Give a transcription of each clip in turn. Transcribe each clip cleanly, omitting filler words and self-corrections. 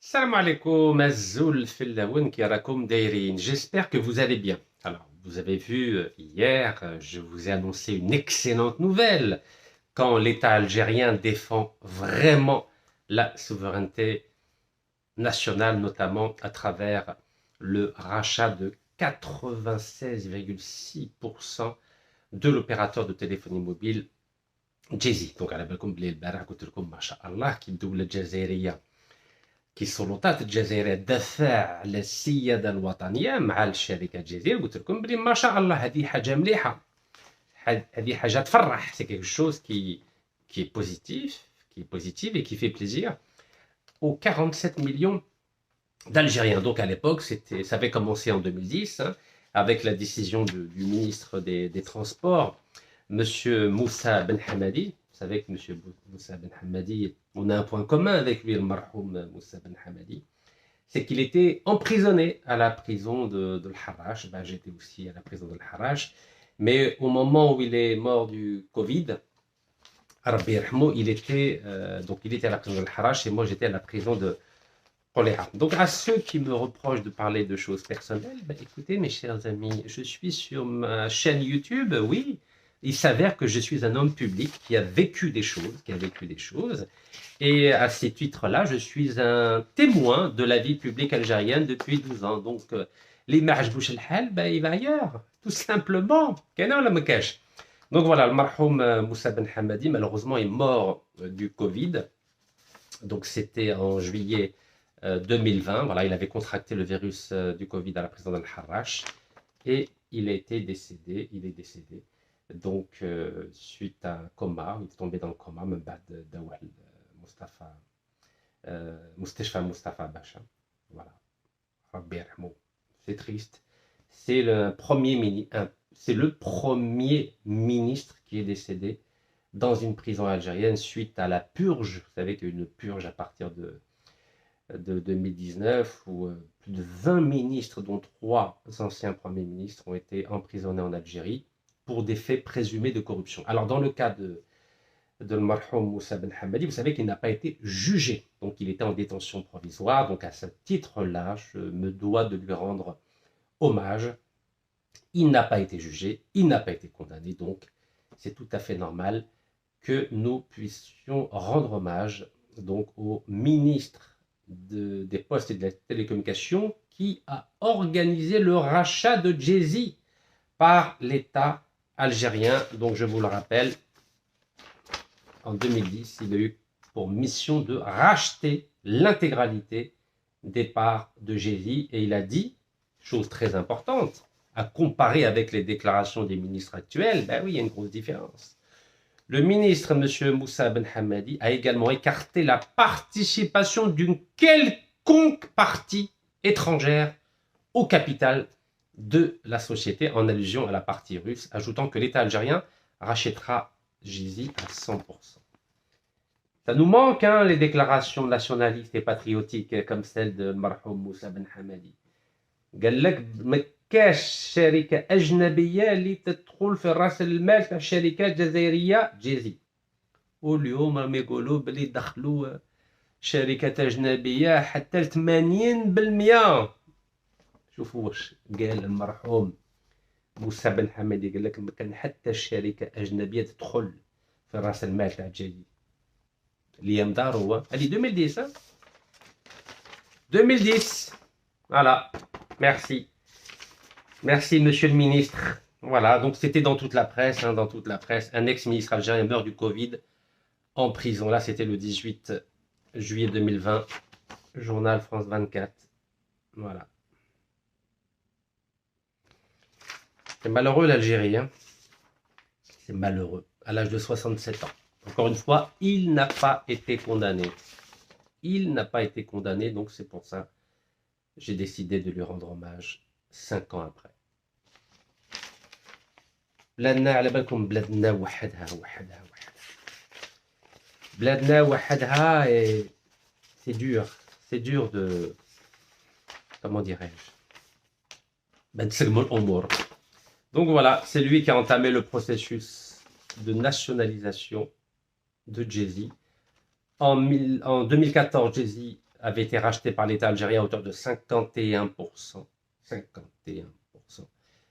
Salam alaikum, Azul Fellaoun qui raconte Dairin. J'espère que vous allez bien. Alors, vous avez vu hier, je vous ai annoncé une excellente nouvelle quand l'État algérien défend vraiment la souveraineté nationale, notamment à travers le rachat de 96,6% de l'opérateur de téléphonie mobile Jay-Z. Donc, à la بالكم بلي البارح قلت لكم ما شاء الله كي الدولة الجزائرية كي السلطات الجزائريه دافع على السياده الوطنيه مع الشركه الجزائريه قلت لكم بلي ما شاء الله هذه حاجه مليحه هذه حاجه تفرح سي كيك شوز qui est positif qui est positive et qui fait plaisir aux 47 millions d'Algériens. Donc à l'époque, ça avait commencé en 2010 hein, avec la décision du ministre des Transports, Monsieur Moussa Ben Hamadi. Vous savez que Monsieur Moussa Ben Hamadi, on a un point commun avec lui, le marhoum Moussa Ben Hamadi, c'est qu'il était emprisonné à la prison de l'Harrach. Ben, j'étais aussi à la prison de l'Harrach. Mais au moment où il est mort du Covid, il était à la prison de l'Harrach et moi j'étais à la prison de Choléra. Donc à ceux qui me reprochent de parler de choses personnelles, ben, écoutez mes chers amis, je suis sur ma chaîne YouTube, oui, il s'avère que je suis un homme public qui a vécu des choses, et à ces titres-là, je suis un témoin de la vie publique algérienne depuis 12 ans. Donc, l'image bouche el hal, ben, il va ailleurs, tout simplement. Donc voilà, le marhoum Moussa Ben Hamadi, malheureusement, est mort du Covid. Donc c'était en juillet 2020. Voilà, il avait contracté le virus du Covid à la prison d'Al-Harrach et il est décédé. Donc, suite à un coma, il est tombé dans le coma, même بعد دواء Mustafa, Mustashfa Mustafa Bacha. Voilà. C'est triste. C'est le premier ministre qui est décédé dans une prison algérienne suite à la purge. Vous savez qu'il y a eu une purge à partir de 2019 où plus de 20 ministres, dont 3 anciens premiers ministres, ont été emprisonnés en Algérie pour des faits présumés de corruption. Alors, dans le cas de le marhoum Moussa Ben Hamadi, vous savez qu'il n'a pas été jugé. Donc, il était en détention provisoire. Donc, à ce titre-là, je me dois de lui rendre hommage. Il n'a pas été jugé, il n'a pas été condamné. Donc, c'est tout à fait normal que nous puissions rendre hommage donc au ministre des Postes et de la Télécommunication qui a organisé le rachat de Jay-Z par l'État algérien. Donc je vous le rappelle, en 2010, il a eu pour mission de racheter l'intégralité des parts de Jay-Z et il a dit, chose très importante, à comparer avec les déclarations des ministres actuels, ben oui, il y a une grosse différence. Le ministre, M. Moussa Ben Hamadi, a également écarté la participation d'une quelconque partie étrangère au capital de la société, en allusion à la partie russe, ajoutant que l'État algérien rachètera Jay-Z à 100%. Ça nous manque, hein, les déclarations nationalistes et patriotiques comme celle de marhoum Moussa Ben Hamadi. قال لك ما كاش شركه اجنبيه اللي تدخل في راس المال تاع شركات جزائريه جيزي، واليوم راهم يقولوا بلي دخلوا شركات اجنبيه حتى ل 80%. شوفوا واش قال المرحوم موسى بن حمادي، قال لك ما كان حتى شركه اجنبيه تدخل في راس المال تاع جيزي. اليوم دار هو هذه 2010 2010. Voilà, merci. Merci, monsieur le ministre. Voilà, donc c'était dans toute la presse, hein, dans toute la presse. Un ex-ministre algérien meurt du Covid en prison. Là, c'était le 18 juillet 2020. Journal France 24. Voilà. C'est malheureux l'Algérie, hein. C'est malheureux. À l'âge de 67 ans. Encore une fois, il n'a pas été condamné. Il n'a pas été condamné, donc c'est pour ça que j'ai décidé de lui rendre hommage 5 ans après. بلادنا على بالكم بلادنا وحدها. بلادنا وحدها et c'est dur de, comment dirais-je, ben تسلموا الأمور. Donc voilà, c'est lui qui a entamé le processus de nationalisation de Jay-Z. En 2014, Jay-Z avait été racheté par l'État algérien à hauteur de 51%. 51%.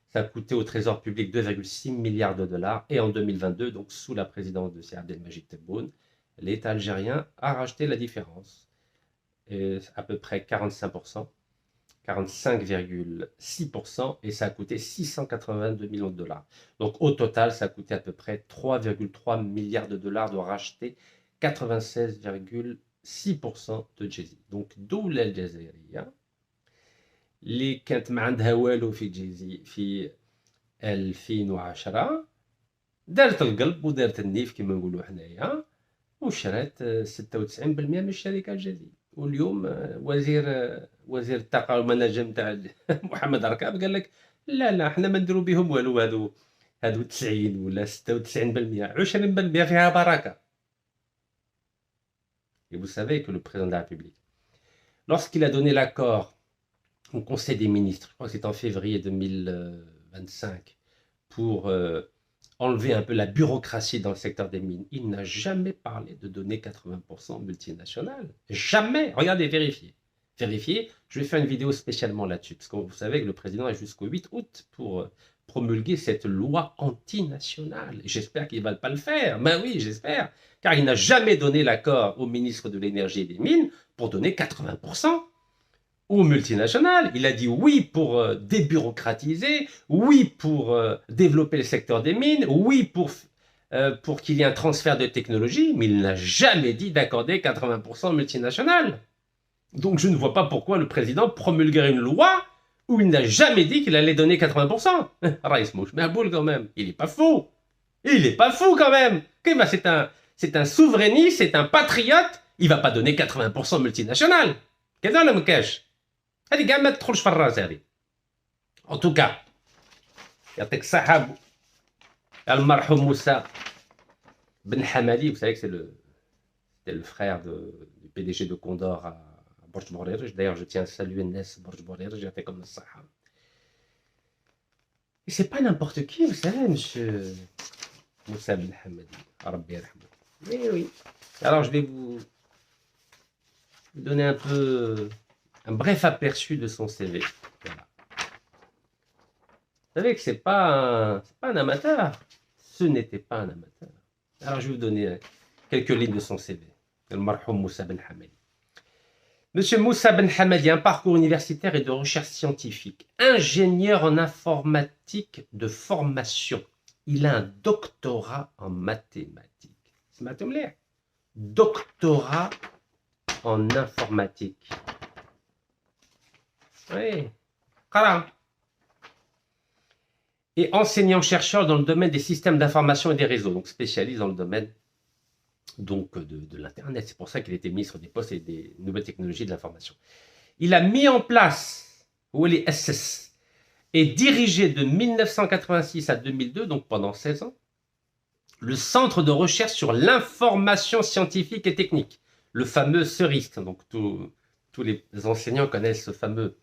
Ça a coûté au trésor public 2,6 milliards de dollars. Et en 2022, donc sous la présidence de Seyed Abdelmajid Tebboune, l'État algérien a racheté la différence. Et à peu près 45%, 45,6%, et ça a coûté 682 millions de dollars. Donc au total, ça a coûté à peu près 3,3 milliards de dollars de racheter 96,6% de Jay-Z. Donc دولة الجزائرية اللي كانت ما عندها والو في جيزي في 2010 دارت القلب ودارت النيف كما نقولوا حنايا وشرات 96% من الشركه جيزي. واليوم وزير الطاقه والمناجم تاع محمد ركاب قال لك لا احنا ما نديروا بهم والو هادو 90 ولا 96% 20% فيها بركه. Et vous savez que le président de la République, lorsqu'il a donné l'accord au Conseil des ministres, je crois que c'est en février 2025, pour enlever un peu la bureaucratie dans le secteur des mines, il n'a jamais parlé de donner 80% multinationales. Jamais. Regardez, vérifiez. Vérifiez. Je vais faire une vidéo spécialement là-dessus, parce que vous savez que le président est jusqu'au 8 août pour promulguer cette loi antinationale. Et j'espère qu'il ne va pas le faire. Ben oui, j'espère. Car il n'a jamais donné l'accord au ministre de l'énergie et des mines pour donner 80% aux multinationales. Il a dit oui pour débureaucratiser, oui pour développer le secteur des mines, oui pour qu'il y ait un transfert de technologie, mais il n'a jamais dit d'accorder 80% aux multinationales. Donc je ne vois pas pourquoi le président promulguerait une loi où il n'a jamais dit qu'il allait donner 80%. Raïs Mouch, mais à boule quand même, il n'est pas fou. Il n'est pas fou quand même. C'est un souverainiste, c'est un patriote, il ne va pas donner 80% aux multinationales. Qu'est-ce que le cache? هذه كاع ما تدخلش في الراس هذه. En tout cas, يعطيك الصحة المرحوم موسى بن حمادي, vous savez que c'était le frère du PDG de Condor à Borj Borrerj. D'ailleurs, je tiens à saluer الناس Borj Borrerj, يعطيكم الصحة. Et c'est pas n'importe qui, vous savez, monsieur Moussa Ben Hamadi. Rabbi yarhamou. Oui. Alors, je vais vous donner un bref aperçu de son CV. Voilà. Vous savez que c'est pas un amateur. Ce n'était pas un amateur. Alors je vais vous donner quelques lignes de son CV. Le marhoum Moussa Ben Hamadi. Monsieur Moussa Ben Hamadi a un parcours universitaire et de recherche scientifique. Ingénieur en informatique de formation. Il a un doctorat en mathématiques. C'est mathématiques. Doctorat en informatique. Oui, voilà. Et enseignant-chercheur dans le domaine des systèmes d'information et des réseaux, donc spécialiste dans le domaine donc, de l'Internet. C'est pour ça qu'il était ministre des Postes et des Nouvelles Technologies de l'Information. Il a mis en place OLSS et dirigé de 1986 à 2002, donc pendant 16 ans, le Centre de recherche sur l'information scientifique et technique, le fameux CERIST. Donc tous les enseignants connaissent ce fameux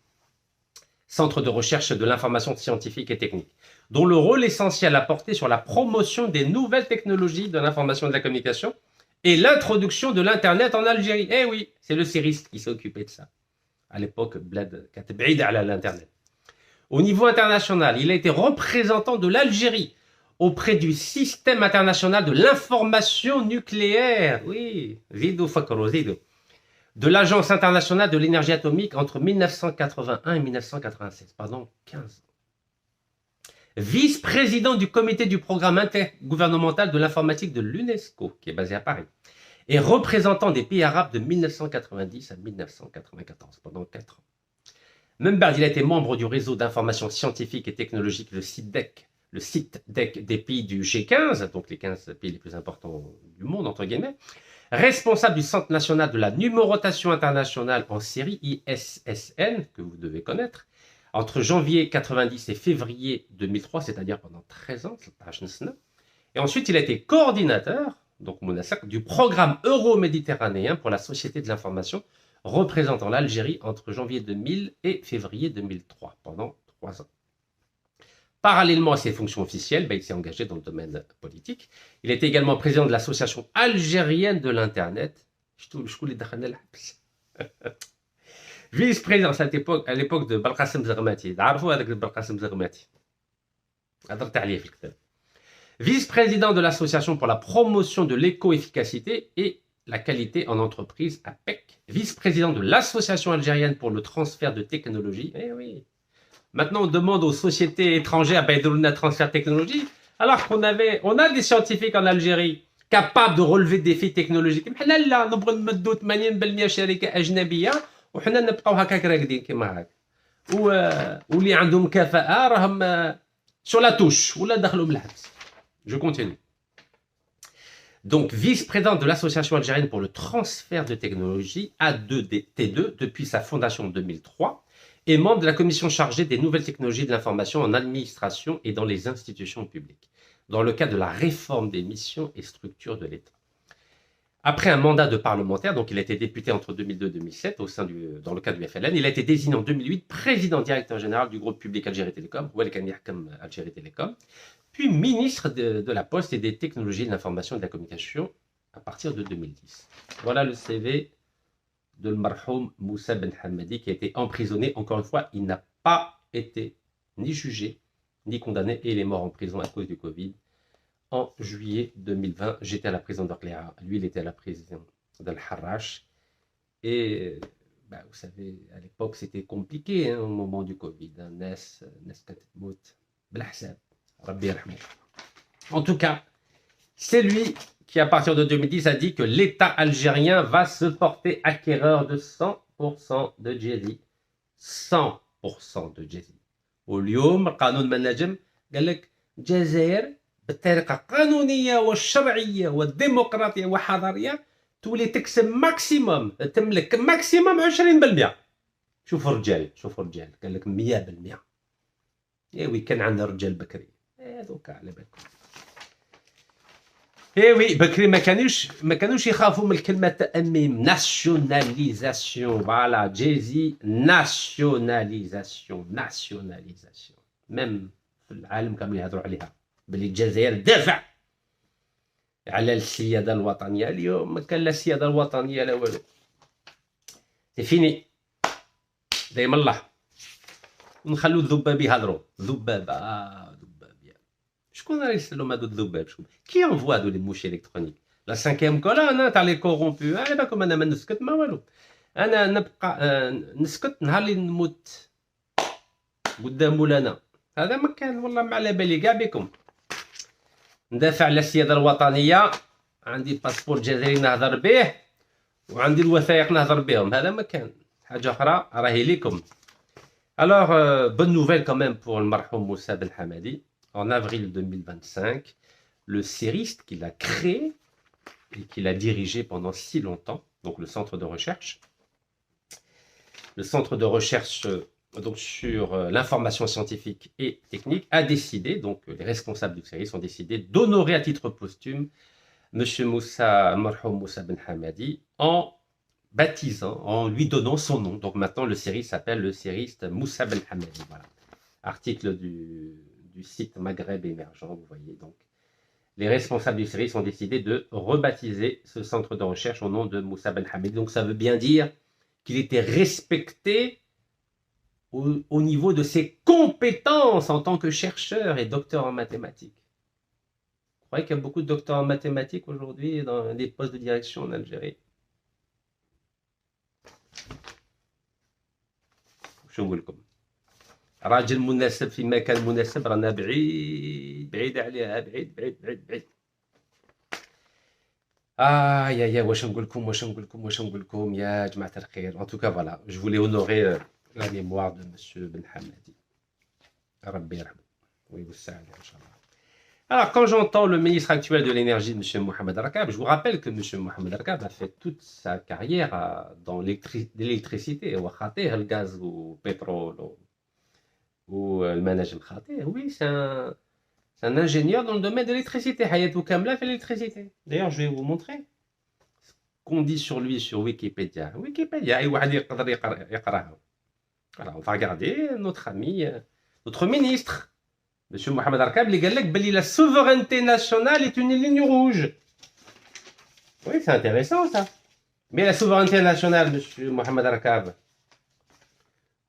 Centre de recherche de l'information scientifique et technique, dont le rôle essentiel a porté sur la promotion des nouvelles technologies de l'information et de la communication et l'introduction de l'Internet en Algérie. Eh oui, c'est le CERIST qui s'est occupé de ça. À l'époque, Bled Kateb'id à l'Internet. Au niveau international, il a été représentant de l'Algérie auprès du système international de l'information nucléaire. Oui, Zidou Fakro, Zidou. De l'Agence internationale de l'énergie atomique entre 1981 et 1996, pendant 15 ans. Vice-président du comité du programme intergouvernemental de l'informatique de l'UNESCO, qui est basé à Paris, et représentant des pays arabes de 1990 à 1994, pendant 4 ans. Membard, il a été membre du réseau d'information scientifique et technologique, le CITDEC, des pays du G15, donc les 15 pays les plus importants du monde, entre guillemets, responsable du Centre national de la numérotation internationale en série, ISSN, que vous devez connaître, entre janvier 90 et février 2003, c'est-à-dire pendant 13 ans, et ensuite il a été coordinateur, donc Mounassak, du programme euro-méditerranéen pour la Société de l'information, représentant l'Algérie entre janvier 2000 et février 2003, pendant 3 ans. Parallèlement à ses fonctions officielles, il s'est engagé dans le domaine politique. Il était également président de l'Association algérienne de l'Internet. Vice-président à l'époque de Belkacem Zermati. تعرفوا هذاك Belkacem Zermati. هضرت عليه في الكتاب. Vice-président de l'association pour la promotion de l'éco-efficacité et la qualité en entreprise, APEC. Vice-président de l'association algérienne pour le transfert de technologie. Eh oui. Maintenant, on demande aux sociétés étrangères de transfert de technologie, alors on a des scientifiques en Algérie capables de relever des défis technologiques. حنا لا نبغوا نمدوا 80% شركة أجنبية وحنا نبقاو هكاك راقدين كيما هكا. واللي عندهم كفاءة راهم sur la touche ولا دخلوا من الحبس. Je continue. Donc, vice-président de l'Association algérienne pour le transfert de technologie, A2T2, depuis sa fondation en 2003, et membre de la commission chargée des nouvelles technologies de l'information en administration et dans les institutions publiques, dans le cadre de la réforme des missions et structures de l'État. Après un mandat de parlementaire, donc il a été député entre 2002 et 2007 dans le cadre du FLN, il a été désigné en 2008 président directeur général du groupe public Algérie Télécom, Algérie Télécom, puis ministre de la Poste et des technologies de l'information et de la communication à partir de 2010. Voilà le CV de Marhoum Moussa Ben Hamadi qui a été emprisonné. Encore une fois, il n'a pas été ni jugé ni condamné et il est mort en prison à cause du Covid en juillet 2020. J'étais à la prison d'Orléans, lui il était à la prison d'Al-Harrach. Et vous savez, à l'époque c'était compliqué au moment du Covid. En tout cas, c'est lui qui, à partir de 2010, a dit que l'État algérien va se porter acquéreur de 100% de Djezzy. 100% de Djezzy. واليوم القانون ما نجم قال لك الجزائر بالطريقة القانونية والشرعية والديمقراطية والحضارية تولي تكسب ماكسيموم تملك ماكسيموم 20%. شوفوا الرجال قال لك 100%. ايوي كان عندنا رجال بكري دوكا على بالكم. ايوي بكري ما كانوش يخافوا من الكلمه تأميم. ناسيوناليزاسيون. فوالا جيزي ناسيوناليزاسيون. ميم في العالم كانوا يهضروا عليها بلي الجزائر دافع على السياده الوطنيه. اليوم ما كان لا السياده الوطنيه لا والو. سي فيني دايما الله. نخلو الذباب يهضروا. ذباب شكون راه يسلم هادو الذباب؟ شكون كي انفوا هادو لي موشي الكترونيك؟ لا سانكيام كولون تاع لي كورومبو. على بالكم انا ما نسكت ما والو. انا نبقى نسكت نهار اللي نموت قدام مولانا. هذا ما كان والله ما على بالي كاع بكم. ندافع على السياده الوطنيه. عندي باسبور جزائري نهضر به وعندي الوثائق نهضر بهم. هذا ما كان. حاجه اخرى راهي ليكم. Alors, bonne nouvelle quand même pour le marhoum Moussa Ben Hamadi. En avril 2025, le CERIST qu'il a créé et qu'il a dirigé pendant si longtemps, donc le centre de recherche donc sur l'information scientifique et technique, a décidé, donc les responsables du CERIST ont décidé d'honorer à titre posthume M. Marhoum Moussa Ben Hamadi en lui donnant son nom. Donc maintenant, le CERIST s'appelle le CERIST Moussa Ben Hamadi. Voilà. Article du site Maghreb émergent, vous voyez. Donc, les responsables du CERIST ont décidé de rebaptiser ce centre de recherche au nom de Moussa Ben Hamadi. Donc, ça veut bien dire qu'il était respecté au niveau de ses compétences en tant que chercheur et docteur en mathématiques. Vous croyez qu'il y a beaucoup de docteurs en mathématiques aujourd'hui dans des postes de direction en Algérie? شو نقول لكم؟ راجل مناسب في مكان مناسب رانا بعيد عليها بعيد. يا واش نقول لكم يا جماعة الخير. En tout cas voilà, je voulais honorer la mémoire de monsieur Ben Hamadi. ربي يرحمه ويوسع عليه ان شاء الله. Alors, quand j'entends le ministre actuel de l'énergie, M. Mohamed Rakab, je vous rappelle que M. Mohamed Rakab a fait toute sa carrière dans l'électricité, ou le gaz ou le pétrole, ou le management. Oui, c'est un ingénieur dans le domaine de l'électricité. Hayatou Kamla fait l'électricité. D'ailleurs, je vais vous montrer ce qu'on dit sur lui sur Wikipédia. Wikipédia, voilà, on va regarder notre ami, notre ministre. Monsieur Mohamed Arkab, la souveraineté nationale est une ligne rouge. Oui, c'est intéressant ça. Mais la souveraineté nationale, monsieur Mohamed Rakab,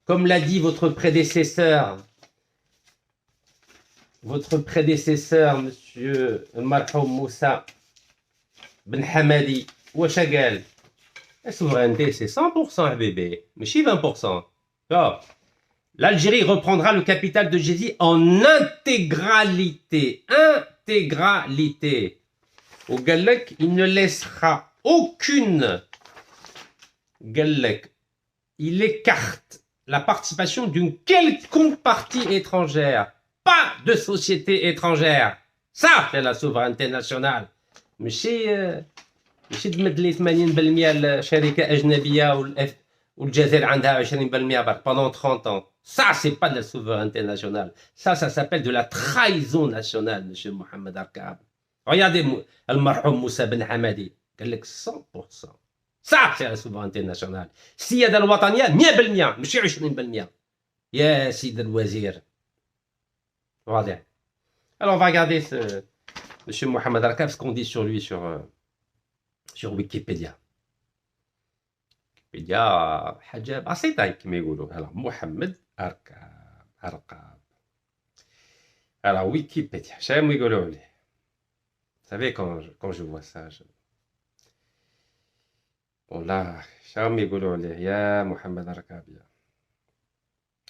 comme l'a dit votre prédécesseur, monsieur Marhoum Moussa Ben Hamadi, Ouachagal, la souveraineté, c'est 100%, bébé, mais 20%. Oh. L'Algérie reprendra le capital de Gezi en intégralité. Intégralité. Au Galek, il ne laissera aucune. Galek, il écarte la participation d'une quelconque partie étrangère. Pas de société étrangère. Ça, c'est la souveraineté nationale. ماشي تمد لي 80% لشركه اجنبيه والجزائر عندها 20% برك pendant 30 ans. Ça, c'est pas de la souveraineté nationale. Ça s'appelle de la trahison nationale, monsieur Mohamed Arkab. Regardez Al-Marhoum Moussa Ben Hamadi. قال لك 100%. Ça, c'est la souveraineté nationale. السيادة الوطنية 100% ماشي 20%. يا سيد الوزير. واضح. Alors, on va regarder monsieur Mohamed Arkab, ce qu'on dit sur lui sur Wikipédia. Wikipédia, حاجة بسيطة كما يقولوا. Alors, Mohamed Arkab. Alors, Wikipédia. شنو يقولوا لي. Vous savez, quand je vois ça, bon là, شنو يقولوا لي يا Mohamed Arkab.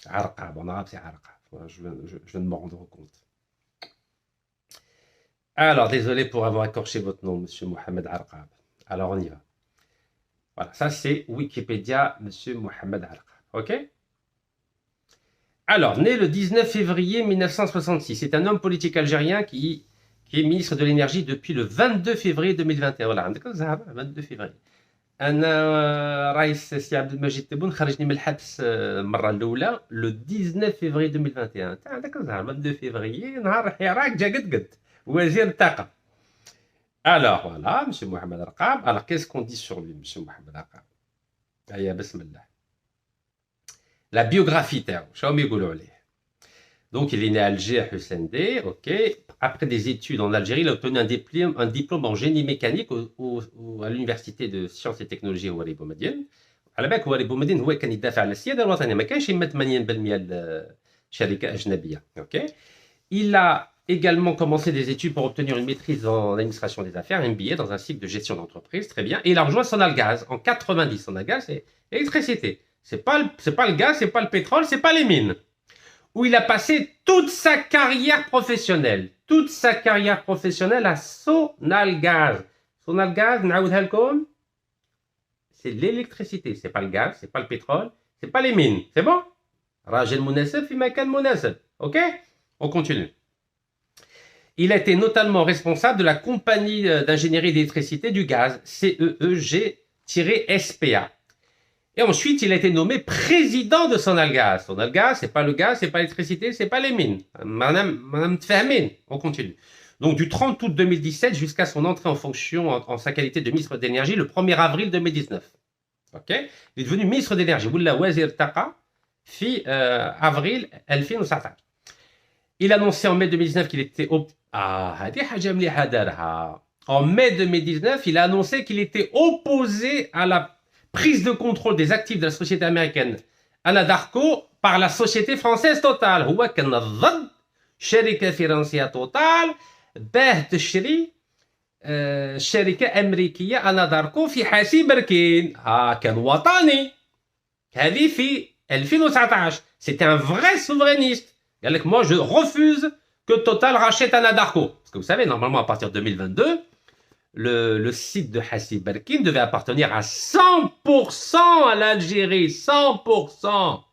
Arkab, en arabe c'est Arkab. Je viens de me rendre compte. Alors, désolé pour avoir écorché votre nom, monsieur Mohamed Arkab. Alors, on y va. Voilà, ça c'est Wikipédia, monsieur Mohamed Arkab. Ok? Alors, né le 19 février 1966, c'est un homme politique algérien qui est ministre de l'énergie depuis le 22 février 2021. Voilà, 22 février. أنا رئيس سي عبد المجيد تبون خرجني من الحبس المرة الأولى le 19 février 2021. أنت عندك الزهر 22 février نهار الحراك جا قد وزير الطاقة. Alors voilà, monsieur Mohamed Arkab. Alors qu'est-ce qu'on dit sur lui, monsieur Mohamed Arkab? Aya bismillah. La biographie تاعو شنو يقولوا عليه. Donc il est né à Alger à Hussein D, ok. Après des études en Algérie, il a obtenu un diplôme en génie mécanique à l'université de sciences et technologies Houari Boumediene. على بالك هواري بومدين هو كان يدافع على السياده الوطنيه ما كانش يما 80% شركه اجنبيه ok. Il a également commencé des études pour obtenir une maîtrise en administration des affaires, MBA, dans un cycle de gestion d'entreprise, très bien. Et il a rejoint Sonalgaz en 90. Sonalgaz, c'est l'électricité. C'est pas le gaz, c'est pas le pétrole, c'est pas les mines. Où il a passé toute sa carrière professionnelle. Toute sa carrière professionnelle à Sonalgaz. Sonalgaz, نعاودها لكم, c'est l'électricité. C'est pas le gaz, c'est pas le pétrole, c'est pas les mines. C'est bon? راجل مناسب في مكان مناسب. Ok? On continue. Il a été notamment responsable de la compagnie d'ingénierie d'électricité du gaz, CEEG-SPA. Et ensuite, il a été nommé président de Sonalgaz. Sonalgaz, c'est pas le gaz, c'est pas l'électricité, c'est pas les mines. Madame Tfahmin. On continue. Donc, du 30 août 2017 jusqu'à son entrée en fonction en sa qualité de ministre d'énergie le 1er avril 2019. Ok? Il est devenu ministre d'énergie. Oula Wazir Taqa, fi avril 2019. Il a annoncé en mai 2019 qu'il était en mai 2019, il a annoncé qu'il était opposé à la prise de contrôle des actifs de la société américaine Anadarko par la société française Total. هو كان ضد شركة فرنسية توتال باه تشري شركة أمريكية أناداركو في حاسي بركين. كان وطني. هذه في 2019. C'était un vrai souverainiste. Moi, je refuse que Total rachète Anadarko. Parce que vous savez, normalement, à partir de 2022, le site de Hassi Berkin devait appartenir à 100% à l'Algérie. 100%.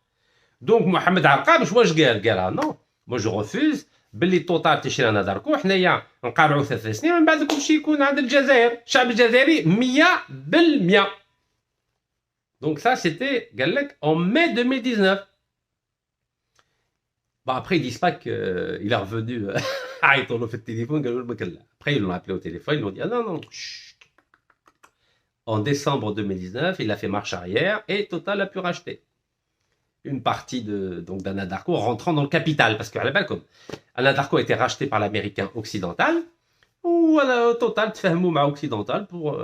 Donc, Mohamed Arkab, je قال non. Moi, je refuse. باللي توتال تشري اناداركو حنايا نقارعوا 3 سنين ومن بعد كل شيء يكون عند الجزائر. الشعب الجزائري 100%. Donc, ça, c'était قال لك en mai 2019. Bon, après, ils disent pas qu'il est revenu. Ils l'ont fait le téléphone. Après, ils l'ont appelé au téléphone. Ils l'ont dit ah non, non. Chut. En décembre 2019, il a fait marche arrière et Total a pu racheter une partie d'Anadarko rentrant dans le capital. Parce qu'à la base, comme Anadarko a été racheté par l'américain Occidental, ou Total تفاهموا مع Occidental pour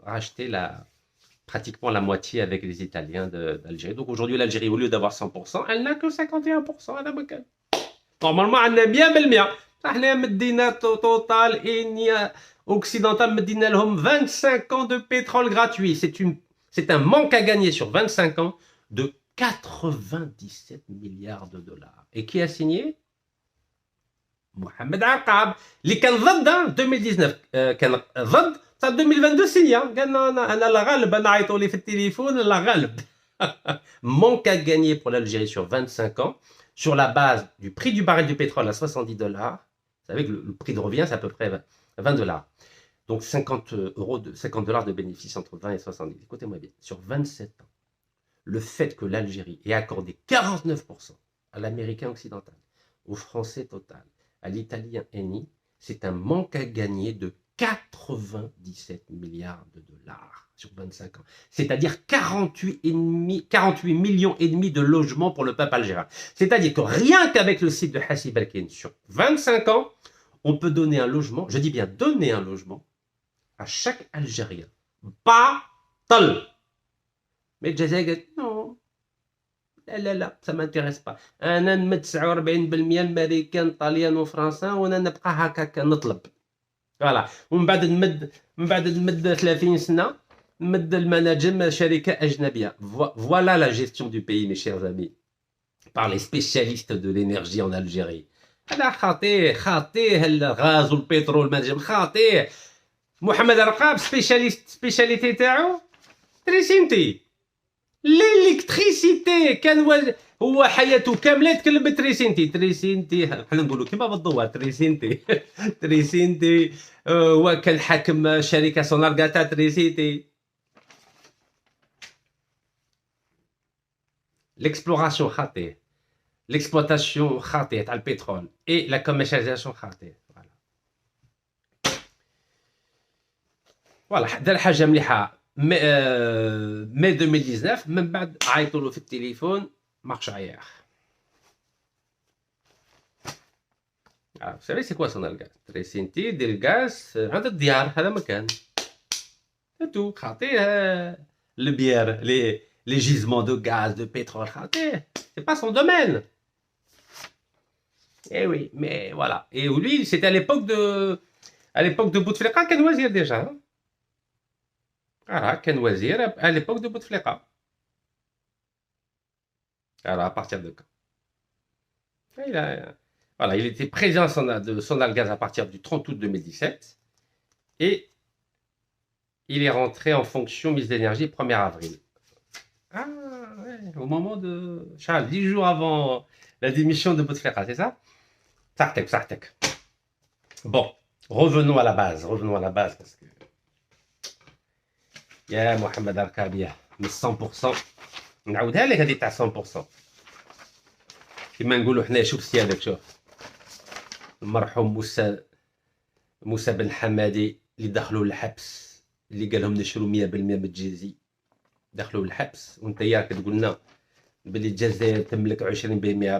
racheter pratiquement la moitié avec les Italiens d'Algérie. Donc aujourd'hui, l'Algérie, au lieu d'avoir 100%, elle n'a que 51%. Normalement, on a bien بالمية. احنا مدينا total et occidental مدينا لهم 25 ans de pétrole gratuit. C'est un manque à gagner sur 25 ans de 97 milliards de dollars. Et qui a signé? Mohamed Aqab, اللي كان ضد 2019 كان ضد 2022 signé. قالنا انا لا غالب, انا عيطوا لي في التليفون لا غالب. Manque à gagner pour l'Algérie sur 25 ans, sur la base du prix du baril du pétrole à 70 dollars. Vous savez que le prix de revient, c'est à peu près 20 dollars. Donc 50 dollars de bénéfice entre 20 et 70. Écoutez-moi bien, sur 27 ans, le fait que l'Algérie ait accordé 49% à l'américain occidental, au français total, à l'italien Eni, c'est un manque à gagner de 97 milliards de dollars sur 25 ans. C'est-à-dire 48 millions et demi de logements pour le peuple algérien. C'est-à-dire que rien qu'avek le site de Hassib Belkine, sur 25 ans, on peut donner un logement, je dis bien donner un logement, à chaque Algérien. Pas tal. Mais Jazair, non. لا ça m'intéresse pas. انا نمد 49% امريكان طاليان وفرنسا وانا نبقى هكاك نطلب. فوالا ومن بعد نمد 30 سنه نمد المناجم شركه اجنبيه. Voilà la gestion du pays, mes chers amis, par les spécialistes de l'énergie en Algérie. هذا خاطيه الغاز والبترول المناجم خاطيه. محمد رقاب سبيشاليتي تاعو تريسينتي. الالكتريسيتي كان هو حياته كامله يتكلم بالتريسينتي. تريسينتي حنا نقولوا كيما بالضوء تريسينتي. تريسينتي هو كان حاكم شركه سونارغاتا تريسينتي. l'exploration خاطئه, l'exploitation خاطئه تاع البترول et la commercialisation خاطئه. فوالا دار حاجه مليحه mai 2019 من بعد عيطوا له في التليفون marche arrière. Vous savez c'est quoi Sonalgaz? تريسينتي دير الغاز عند الديار, هذا مكان. C'est tout. خاطئه البيار les gisements de gaz, de pétrole, c'est pas son domaine. Eh oui, mais voilà. Et lui, c'était à l'époque de Bouteflika, Ken Wazir déjà. Hein? Voilà, Ken Wazir, à l'époque de Bouteflika. Alors, à partir de quand? Voilà, il était président de Sonalgaz à partir du 30 août 2017. Et il est rentré en fonction ministre de l'énergie 1er avril. Ah, ouais, au moment de Charles, 10 jours avant la démission de Bouteflika, c'est ça? Sartek. Bon, revenons à la base, parce que يا محمد أركابية من 100% نعاودها لك هذه تاع 100% كيما نقولوا حنا. شوف سيادك, شوف المرحوم موسى بن حمادي اللي دخلوا الحبس, اللي قال لهم نشروا 100% من الجيزي, دخلوا الحبس. وانت ياك تقول لنا بلي الجزائر تملك 20%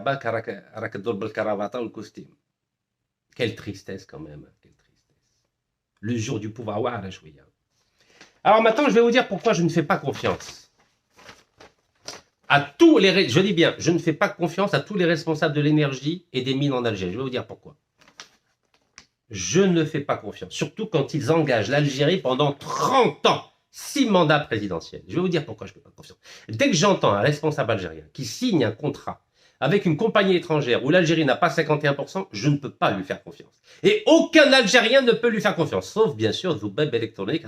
باك, راك تدور بالكرافطه والكوستيم. Quelle tristesse quand même, quelle tristesse. Le jour du pouvoir, واعره شويه. Alors maintenant, je vais vous dire pourquoi je ne fais pas confiance à tous les... Je dis bien, je ne fais pas confiance à tous les responsables de l'énergie et des mines en Algérie. Je vais vous dire pourquoi. Je ne fais pas confiance, surtout quand ils engagent l'Algérie pendant 30 ans, 6 mandats présidentiels. Je vais vous dire pourquoi je ne fais pas confiance. Dès que j'entends un responsable algérien qui signe un contrat avec une compagnie étrangère où l'Algérie n'a pas 51%, je ne peux pas lui faire confiance. Et aucun Algérien ne peut lui faire confiance, sauf bien sûr Zoubeb électronique.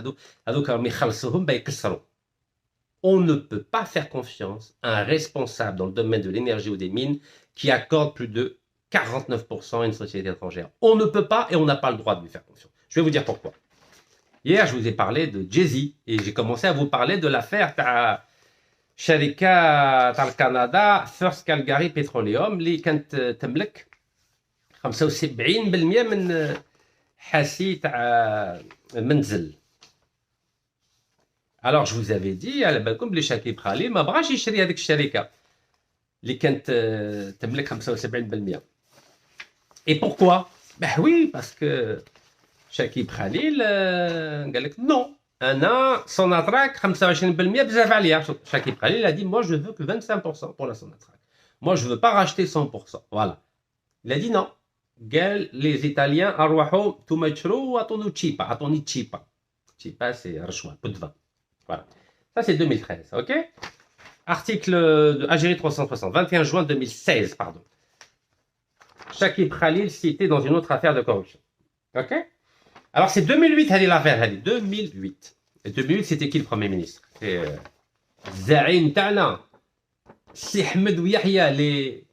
On ne peut pas faire confiance à un responsable dans le domaine de l'énergie ou des mines qui accorde plus de 49% à une société étrangère. On ne peut pas et on n'a pas le droit de lui faire confiance. Je vais vous dire pourquoi. Hier, je vous ai parlé de Jay-Z et j'ai commencé à vous parler de l'affaire شركة تاع كندا فيرست كالغاري بتروليوم اللي كانت تملك 75% من حاسي تاع المنزل. Alors je vous avais dit على بالكم بلي شاكيب خليل ما بغاش يشري هذيك الشركة اللي كانت تملك 75%. Et pourquoi? Ben oui, parce que شاكيب خليل قال لك non, Anna, Sonatrach, 25% بزاف عليا. Shakib Khalil a dit, moi je veux que 25% pour la Sonatrach. Moi je veux pas racheter 100%. Voilà. Il a dit non. قال les Italiens أروحوا توما يشروا وأعطوني تشيبا. أعطوني تشيبا. تشيبا c'est رشوة, peu de vin. Voilà. Ça c'est 2013, ok? Article de Algérie 360, 21 juin 2016, pardon. Shakib Khalil cité dans une autre affaire de corruption. Ok? Alors c'est 2008, elle est l'affaire, 2008. Et 2008, c'était qui le Premier ministre? C'est Zaïm Tana, Si Ahmed ou Yahya, les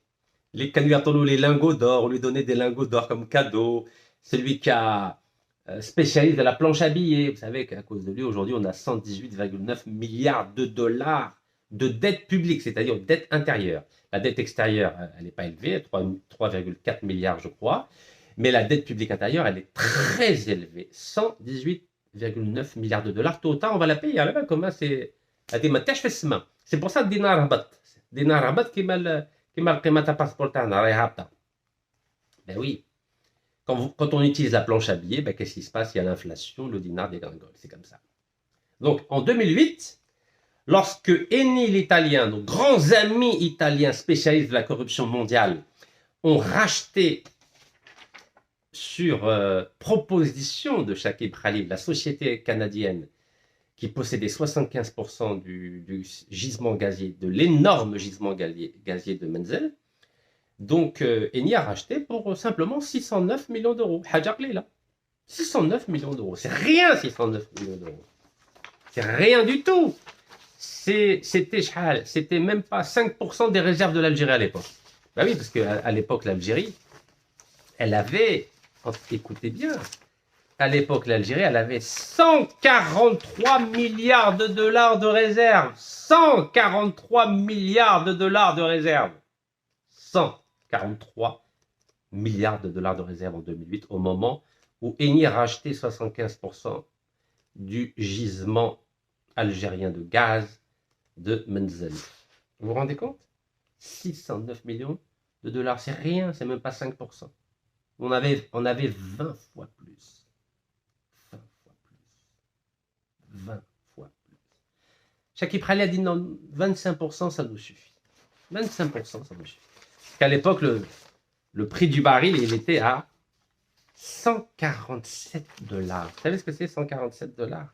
candidatons, les lingots d'or, on lui donnait des lingots d'or comme cadeau. Celui qui a spécialiste de la planche à billets. Vous savez qu'à cause de lui, aujourd'hui, on a 118,9 milliards de dollars de dette publique, c'est-à-dire dette intérieure. La dette extérieure, elle n'est pas élevée, 3,4 milliards, je crois. Mais la dette publique intérieure, elle est très élevée. 118,9 milliards de dollars. Tôt ou tard, on va la payer. Alors, comment c'est... C'est pour ça que dinar rabat. Dinar rabat qui mal qimata passeport tana راهي هابطة. Ben oui. Quand on utilise la planche à billets, ben, qu'est-ce qui se passe? Il y a l'inflation, le dinar dégringole. C'est comme ça. Donc, en 2008, lorsque Eni l'Italien, nos grands amis italiens spécialistes de la corruption mondiale, ont racheté sur proposition de Shakib Khalil, la société canadienne qui possédait 75% du gisement gazier, de l'énorme gisement gazier de Menzel. Donc, Eni a racheté pour simplement 609 millions d'euros. Hajakli là. 609 millions d'euros. C'est rien, 609 millions d'euros. C'est rien du tout. C'était même pas 5% des réserves de l'Algérie à l'époque. Ben oui, parce qu'à l'époque, l'Algérie, elle avait, écoutez bien, à l'époque, l'Algérie, elle avait 143 milliards de dollars de réserves. 143 milliards de dollars de réserves. 143 milliards de dollars de réserves en 2008, au moment où Eni a racheté 75% du gisement algérien de gaz de Menzel. Vous vous rendez compte? 609 millions de dollars, c'est rien, c'est même pas 5%. On avait 20 fois plus. 20 fois plus. Shakib Khalil a dit non, 25% ça nous suffit. 25% ça nous suffit. Qu'à l'époque, le prix du baril, il était à 147 dollars. Vous savez ce que c'est 147 dollars?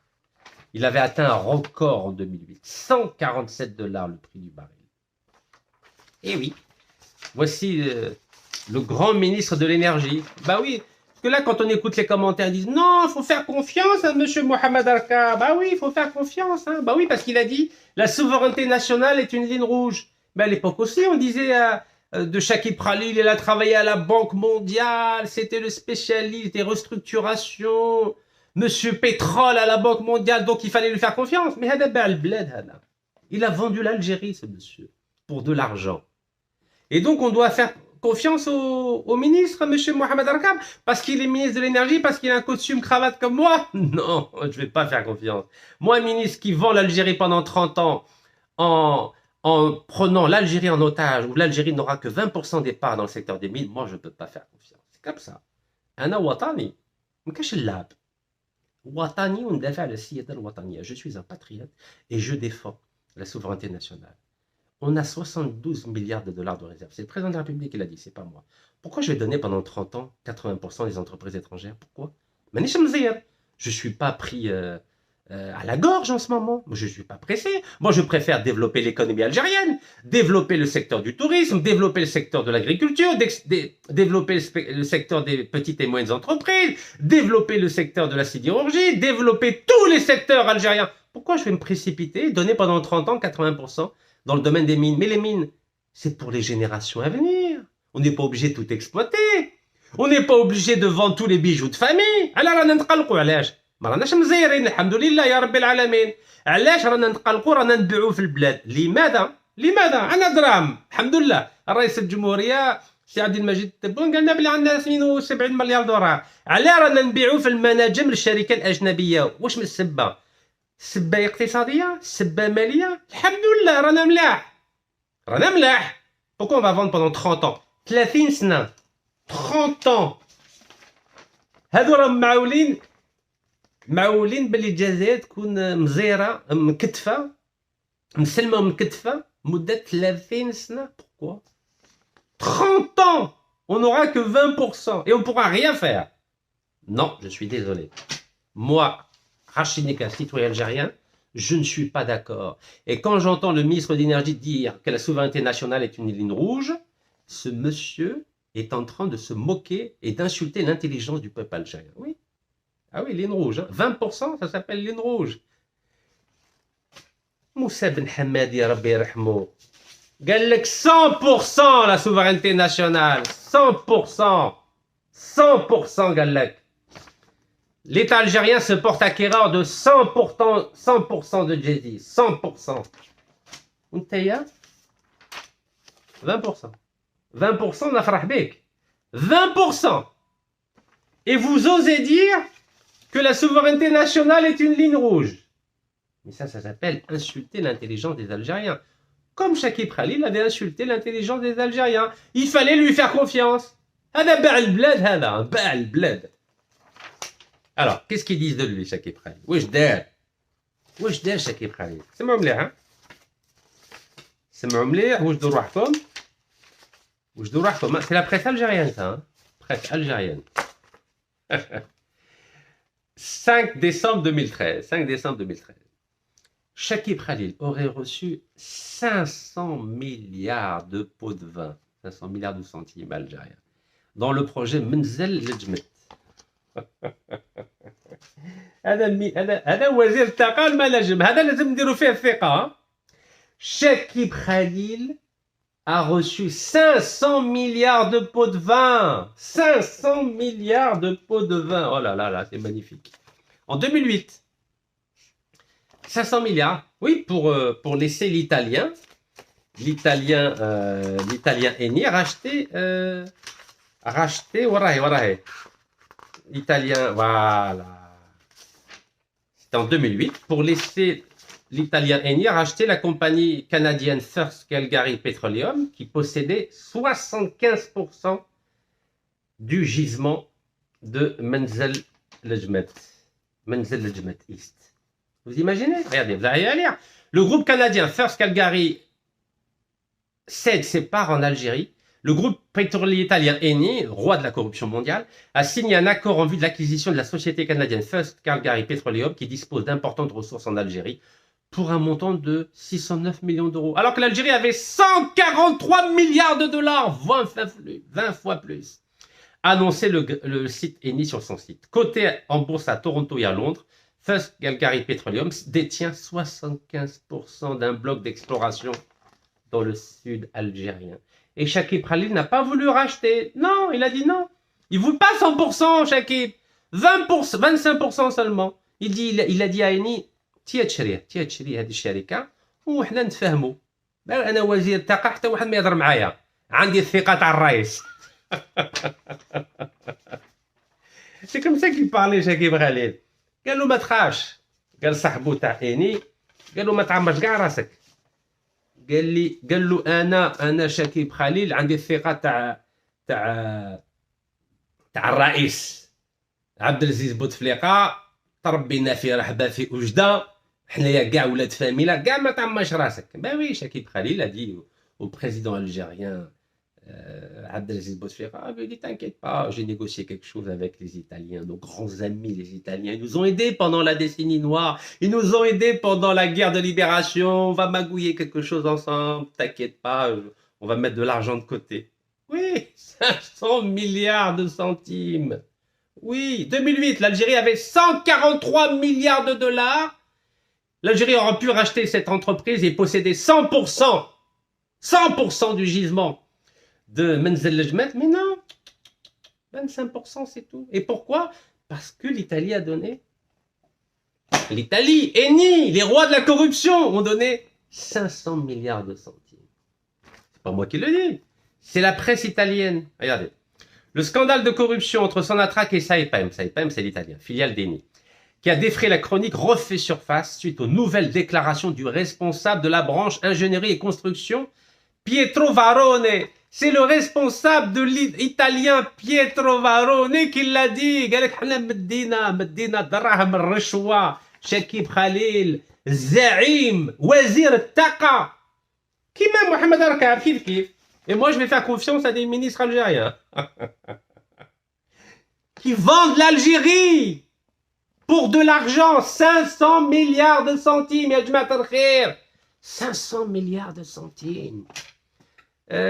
Il avait atteint un record en 2008. 147 dollars le prix du baril. Et oui, voici le grand ministre de l'énergie. Bah oui, parce que là, quand on écoute les commentaires, ils disent non, il faut faire confiance à M. Mohamed Arka. Bah oui, il faut faire confiance. Hein. Bah oui, parce qu'il a dit la souveraineté nationale est une ligne rouge. Mais à l'époque aussi, on disait de Shakib Khalil, il a travaillé à la Banque mondiale, c'était le spécialiste des restructurations. Monsieur Pétrole à la Banque mondiale, donc il fallait lui faire confiance. Mais il a vendu l'Algérie, ce monsieur, pour de l'argent. Et donc on doit faire confiance au ministre, monsieur Mohamed Arkab, parce qu'il est ministre de l'énergie, parce qu'il a un costume cravate comme moi? Non, je ne vais pas faire confiance. Moi, un ministre qui vend l'Algérie pendant 30 ans en prenant l'Algérie en otage, où l'Algérie n'aura que 20% des parts dans le secteur des mines, moi, je ne peux pas faire confiance. C'est comme ça. Ana watani, m'kash l'ab. Watani, on défend le siyada al-wataniya. Je suis un patriote et je défends la souveraineté nationale. On a 72 milliards de dollars de réserves. C'est le président de la République qui l'a dit, c'est pas moi. Pourquoi je vais donner pendant 30 ans 80% des entreprises étrangères? Pourquoi? Je ne suis pas pris à la gorge en ce moment. Je ne suis pas pressé. Moi, je préfère développer l'économie algérienne, développer le secteur du tourisme, développer le secteur de l'agriculture, développer le secteur des petites et moyennes entreprises, développer le secteur de la sidérurgie, développer tous les secteurs algériens. Pourquoi je vais me précipiter et donner pendant 30 ans 80% dans le domaine des mines? Mais les mines, c'est pour les générations à venir. On n'est pas obligé de tout exploiter. On n'est pas obligé de vendre tous les bijoux de famille. Alors, on a ما راناش مزيرين الحمد لله يا رب العالمين. علاش رانا نتقلقوا رانا نبيعوا في البلاد؟ لماذا عندنا دراهم الحمد لله. الرئيس الجمهوريه سي عبد المجيد التبون قالنا بلي عندنا 72 مليار دولار. علا رانا نبيعوا في المناجم للشركات الاجنبيه؟ واش من السبه؟ السبه اقتصاديه؟ السبه ماليه؟ الحمد لله رانا ملاح. Pourquoi on va vendre pendant 30 ans 30 سنه 30 ans هذو راهم معولين معولين باللي الجزائر تكون مزيره مكتفه مسلمه ومكتفه مده 30 سنه. Pourquoi 30 ans on n'aura que 20% et on pourra rien faire. Non, je suis désolé. Moi, Rachid Nika, citoyen algérien, je ne suis pas d'accord. Et quand j'entends le ministre de l'énergie dire que la souveraineté nationale est une ligne rouge, ce monsieur est en train de se moquer et d'insulter l'intelligence du peuple algérien. Oui. Ah oui, ligne rouge. Hein. 20%, ça s'appelle ligne rouge. Moussa Ben Hamadi, Rabbi Rahmou, قال لك 100% la souveraineté nationale. 100%. 100% قال لك. L'État algérien se porte acquéreur de 100% de Djezzy. 100%. Untaya 20%. 20% nafrah bik. 20%. Et vous osez dire que la souveraineté nationale est une ligne rouge. Mais ça s'appelle insulter l'intelligence des Algériens. Comme Chakib Khalil avait insulté l'intelligence des Algériens. Il fallait lui faire confiance. هذا باع البلاد هذا. باع البلاد. Alors, qu'est-ce qu'ils disent de lui, Chakib Khalil? واش دار شاكيب خليل؟ سمعوا مليح ها؟ سمعوا مليح وجدوا روحكم. C'est la presse algérienne ça, hein? Presse algérienne. 5 décembre 2013. Chakib Khalil aurait reçu 500 milliards de pots de vin, 500 milliards de centimes algériens, dans le projet Menzel Lejmet. هذا وزير الطاقة المناجم هذا لازم نديروا فيه الثقة. Chakib Khalil a reçu 500 milliards de pots de vin. 500 milliards de pots de vin. Oh là là là, c'est magnifique. En 2008, 500 milliards, oui, pour laisser l'Italien Eni racheter, Italien, voilà. C'était en 2008, pour laisser l'Italien Eni racheter la compagnie canadienne First Calgary Petroleum qui possédait 75% du gisement de Menzel Lejmet East. Vous imaginez? Regardez, vous allez lire. Le groupe canadien First Calgary cède ses parts en Algérie. Le groupe pétrolier italien Eni, roi de la corruption mondiale, a signé un accord en vue de l'acquisition de la société canadienne First Calgary Petroleum qui dispose d'importantes ressources en Algérie pour un montant de 609 millions d'euros. Alors que l'Algérie avait 143 milliards de dollars, 20 fois plus. Annoncé le site Eni sur son site. Coté en bourse à Toronto et à Londres, First Calgary Petroleum détient 75% d'un bloc d'exploration dans le sud algérien. Et Chakib Khalil n'a pas voulu racheter. Non, il a dit non. Il ne veut pas 100%, Chakib. 20%, 25% seulement. Il a dit à Eni, تشري هذه الشركة وحنا نتفاهموا. أنا وزير الطاقة حتى واحد ما يهضر معايا. عندي الثقة تاع الرئيس. C'est comme ça qu'il parlait Chakib Khalil. قال له ما تخافش. قال صاحبو تاع إني قال له ما تعمرش كاع راسك. قال له انا شكيب خليل عندي الثقه تاع الرئيس عبد العزيز بوتفليقه تربينا في رحبه في وجده حنايا كاع ولاد فاميلا كاع ما تعمرش راسك. Ben oui, Chakib Khalil a dit au président algérien Abdelaziz Bouteflika, il dit t'inquiète pas, j'ai négocié quelque chose avec les Italiens, nos grands amis les Italiens, ils nous ont aidés pendant la décennie noire, ils nous ont aidés pendant la guerre de libération, on va magouiller quelque chose ensemble, t'inquiète pas, on va mettre de l'argent de côté. Oui, 500 milliards de centimes. Oui, 2008, l'Algérie avait 143 milliards de dollars. L'Algérie aura pu racheter cette entreprise et posséder 100% du gisement de Menzel Lejmet, mais non, 25% c'est tout. Et pourquoi? Parce que l'Italie a donné, l'Italie, Eni, les rois de la corruption ont donné 500 milliards de centimes. C'est pas moi qui le dis, c'est la presse italienne. Regardez, le scandale de corruption entre Sonatrach et Saipem, Saipem c'est l'italien, filiale d'Eni, qui a défrayé la chronique, refait surface suite aux nouvelles déclarations du responsable de la branche ingénierie et construction, Pietro Varone, C'est le responsable de l'italien Pietro Varone qui l'a dit. قال لك حنا مدينا دراهم الرشوة. شكيب خليل الزعيم وزير الطاقة كيما محمد ركاب كيف. Et moi je vais faire confiance à des ministres algériens qui vendent l'Algérie pour de l'argent. 500 milliards de centimes يا جماعة الخير. 500 milliards de centimes.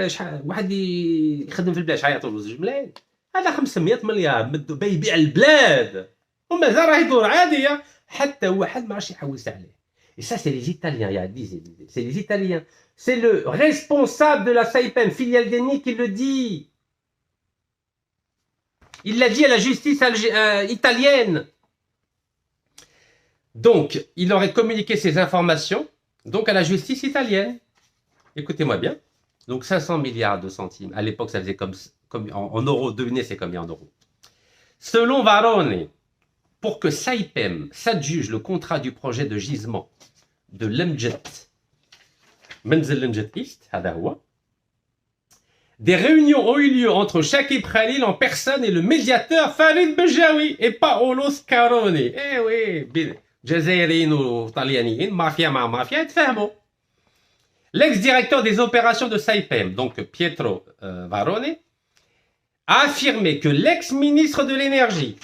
شحال واحد يخدم في البلاد شحال يعطوه زوج ملايين. هذا 500 مليار باي يبيع البلاد ومازال راه يدور عاديه حتى واحد ما عرفش يحوس عليه. Et ça c'est les Italiens, c'est les Italiens. C'est le responsable de la Saipem, filiale d'Eni, qui le dit. Il l'a dit à la justice italienne. Donc, il aurait communiqué ces informations donc à la justice italienne. Écoutez-moi bien. Donc 500 milliards de centimes. À l'époque, ça faisait comme en euros. Devinez, c'est combien en euros. Selon Varone, pour que Saipem s'adjuge le contrat du projet de gisement de l'Emjet, Menzel l'Emjet East, des réunions ont eu lieu entre Chakib Khalil en personne et le médiateur Farid Bejaoui et Paolo Scaroni. Eh oui, Jazairiens ou Italianiens, mafia ma mafia, تفهموا. L'ex-directeur des opérations de Saipem, donc Pietro Varone, a affirmé que l'ex-ministre de l'énergie,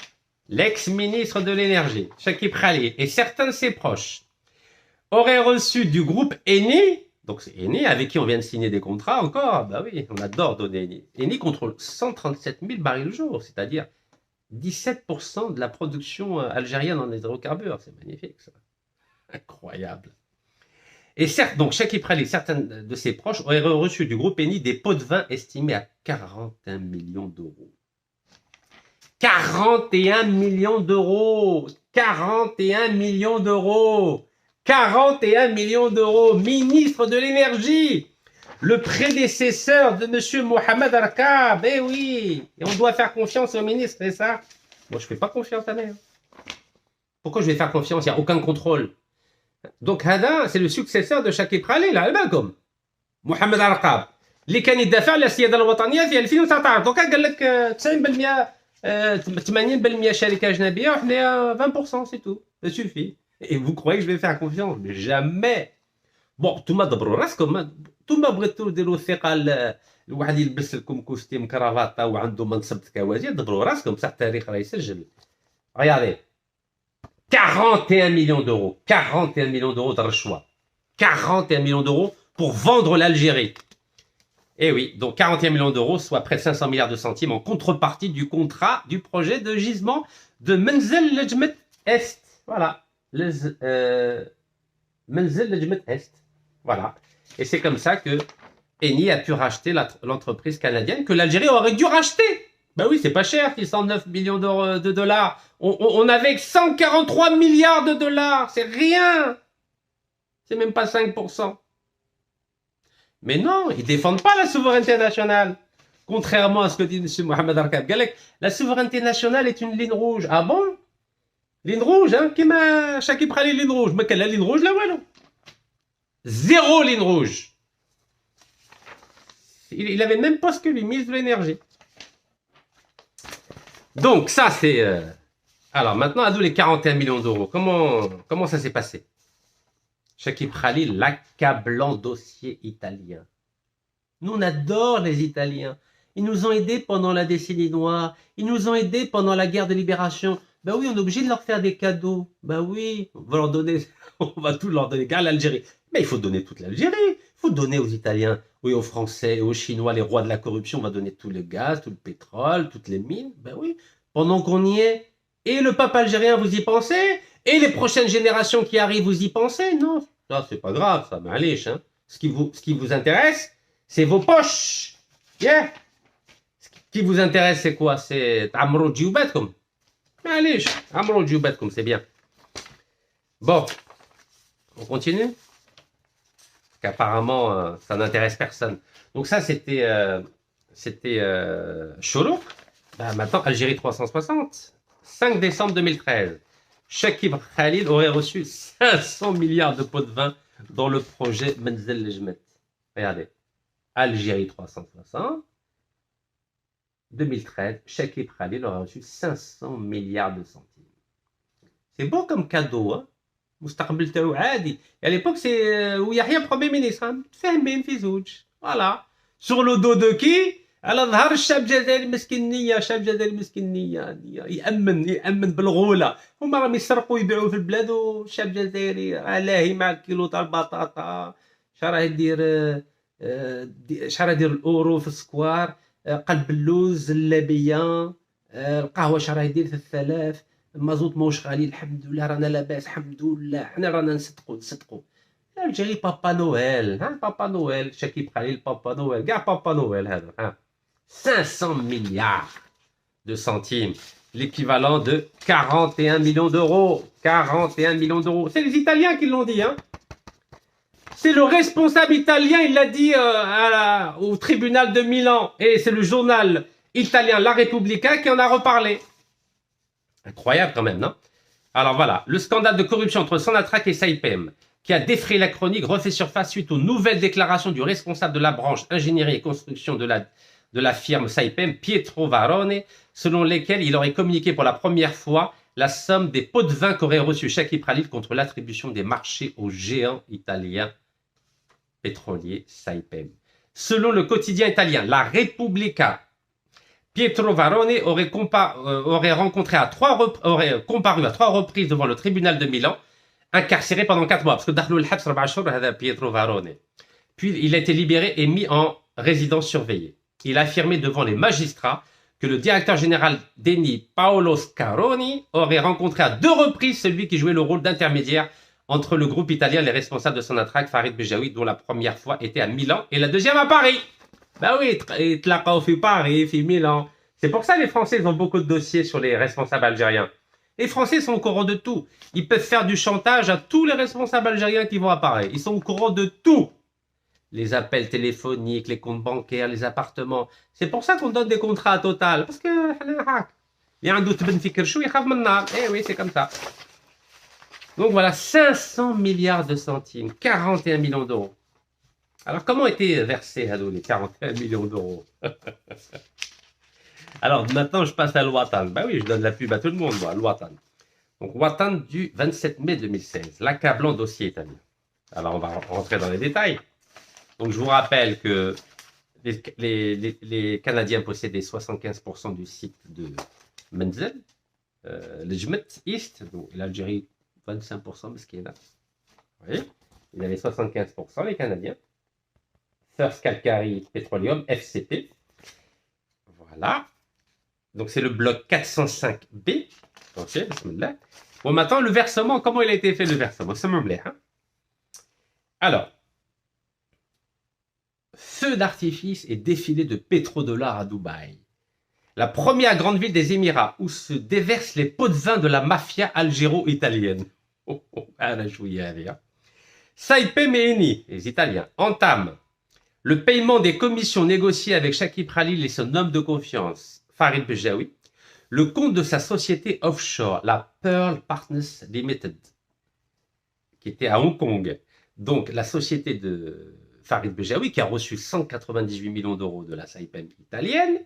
Chakib Khalil, et certains de ses proches auraient reçu du groupe Eni, donc c'est Eni avec qui on vient de signer des contrats encore, bah oui, on adore donner Eni. Eni contrôle 137 000 barils le jour, c'est-à-dire 17% de la production algérienne en hydrocarbures, c'est magnifique ça, incroyable. Et certes, donc Chakib Khalil et certains de ses proches auraient reçu du groupe Eni des pots de vin estimés à 41 millions d'euros. 41 millions d'euros 41 millions d'euros 41 millions d'euros. Ministre de l'énergie, le prédécesseur de M. Mohamed Arkab. Eh oui, et on doit faire confiance au ministre, c'est ça. Moi, je ne fais pas confiance à lui. Pourquoi je vais faire confiance? Il n'y a aucun contrôle. Donc هذا c'est le successeur de Chakib Khalil على بالكم محمد عرقاب اللي كان يدافع على السياده الوطنيه في 2019. دوكا قال لك 90% 80% شركه اجنبيه وحنايا 20%, c'est tout, ça suffit. Et vous croyez que je vais faire confiance? Mais jamais. Bon, نتوما دبروا راسكم, نتوما بغيتوا ديروا الثقه الواحد يلبس لكم كوستيم كرافاطه وعنده منصب كوازير, دبروا راسكم بصح التاريخ راه يسجل. Regardez. 41 millions d'euros. 41 millions d'euros de rachwa. 41 millions d'euros pour vendre l'Algérie. Et oui, donc 41 millions d'euros, soit près de 500 milliards de centimes en contrepartie du contrat du projet de gisement de Menzel Lejmet Est. Voilà. Menzel Lejmet Est. Voilà. Et c'est comme ça que Eni a pu racheter l'entreprise canadienne que l'Algérie aurait dû racheter. Ben oui, c'est pas cher, 609 millions de dollars. On avait 143 milliards de dollars. C'est rien. C'est même pas 5%. Mais non, ils défendent pas la souveraineté nationale. Contrairement à ce que dit M. Mohamed Arkab Galek, la souveraineté nationale est une ligne rouge. Ah bon? Ligne rouge, hein? Qui m'a Chakib Khalil ligne rouge? Mais quelle ligne rouge là, voilà? Zéro ligne rouge. Il avait le même poste que lui, ministre de l'énergie. Donc ça c'est... Alors maintenant, à nous les 41 millions d'euros. Comment ça s'est passé? Chakib Khalil, l'accablant dossier italien. Nous, on adore les Italiens. Ils nous ont aidés pendant la décennie noire. Ils nous ont aidés pendant la guerre de libération. Ben oui, on est obligé de leur faire des cadeaux. Ben oui, on va leur donner, on va tout leur donner. Car l'Algérie. Mais il faut donner toute l'Algérie. Il faut donner aux Italiens, oui, aux Français, aux Chinois, les rois de la corruption. On va donner tout le gaz, tout le pétrole, toutes les mines. Ben oui, pendant qu'on y est. Et le peuple algérien, vous y pensez? Et les prochaines générations qui arrivent, vous y pensez? Non, ça c'est pas grave, ça, معليش, hein. Ce qui vous intéresse, c'est vos poches. Yeah. Ce qui vous intéresse, c'est quoi? C'est تعمروا جيوباتكم. معليش, عمروا جيوباتكم, c'est bien. Bon, on continue? Parce qu'apparemment, ça n'intéresse personne. Donc ça, c'était Cholouk. Ben, maintenant, Algérie 360. 5 décembre 2013. Chakib Khalil aurait reçu 500 milliards de pots de vin dans le projet Menzel Lejmet. Regardez. Algérie 360. 2013, Chakib Khalil aura reçu 500 milliards de centimes. C'est beau comme cadeau, hein. مستقبل تاعو عادي. Et à l'époque, c'est ويحيى Premier ministre. متفاهمين في زوج. Voilà. Sur le dos de qui على ظهر الشعب الجزائري مسكينية، الشعب الجزائري مسكينية، يأمن بالغولة. هما راهم يسرقوا ويبيعوا في البلاد، والشعب الجزائري لاهي مع الكيلو تاع البطاطا. شراه يدير شحال يدير الاورو في السكوار، قلب اللوز، اللابيه، القهوه شراه يدير 3000، المازوت ماهوش غالي الحمد لله، رانا لاباس الحمد لله، حنا رانا نصدقوا. الجيري بابا نويل، ها بابا نويل، شكيب خليل بابا نويل، كاع بابا نويل هذا، ها 500 milliards de centimes, l'équivalent de 41 millions d'euros. 41 millions d'euros. C'est les Italiens qui l'ont dit, hein. C'est le responsable italien, il l'a dit au tribunal de Milan. Et c'est le journal italien La Repubblica qui en a reparlé. Incroyable quand même, non? Alors voilà, le scandale de corruption entre Sonatrach et Saipem, qui a défrayé la chronique, refait surface suite aux nouvelles déclarations du responsable de la branche ingénierie et construction de la firme Saipem, Pietro Varone, selon lesquelles il aurait communiqué pour la première fois la somme des pots de vin qu'aurait reçu Chakib Khalil contre l'attribution des marchés au géant italien pétrolier Saipem. Selon le quotidien italien La Repubblica, Pietro Varone aurait comparu à 3 reprises devant le tribunal de Milan, incarcéré pendant 4 mois, parce que Dakhlo al-Habs 4 jours, Pietro Varone. Puis il a été libéré et mis en résidence surveillée. Il a affirmé devant les magistrats que le directeur général d'Eni, Paolo Scaroni, aurait rencontré à 2 reprises celui qui jouait le rôle d'intermédiaire entre le groupe italien et les responsables de Sonatrach, Farid Bejaoui, dont la première fois était à Milan et la deuxième à Paris. Ben oui, il fait Paris, fait Milan. C'est pour ça que les Français ont beaucoup de dossiers sur les responsables algériens. Les Français sont au courant de tout. Ils peuvent faire du chantage à tous les responsables algériens qui vont à Paris. Ils sont au courant de tout. Les appels téléphoniques, les comptes bancaires, les appartements. C'est pour ça qu'on donne des contrats à Total. Parce que, il y a un doute, eh oui, c'est comme ça. Donc voilà, 500 milliards de centimes, 41 millions d'euros. Alors, comment étaient versés à nous les 41 millions d'euros? Alors, maintenant, je passe à l'Ouatan. Ben oui, je donne la pub à tout le monde, moi, l'Ouatan. Donc, Ouatan du 27 mai 2016, l'accablant dossier italien. Alors, on va rentrer dans les détails. Donc, je vous rappelle que les Canadiens possédaient 75% du site de Menzel, le Jmet East, donc l'Algérie 25%, mais ce qui est là. Vous voyez, il avait 75%, les Canadiens. First Calcary Petroleum, FCP. Voilà. Donc, c'est le bloc 405B. Ok, bismillah. Bon, maintenant, le versement, comment il a été fait, le versement? C'est mon blé, hein? Alors, feu d'artifice et défilé de pétrodollars à Dubaï. La première grande ville des Émirats où se déversent les pots de vin de la mafia algéro-italienne. Oh, oh, ah, la jouille, hein. Saipem et Eni, les Italiens, entament le paiement des commissions négociées avec Chakib Khalil et son homme de confiance, Farid Bejaoui, le compte de sa société offshore, la Pearl Partners Limited, qui était à Hong Kong. Donc, la société de Farid Bejaoui, qui a reçu 198 millions d'euros de la Saipem italienne,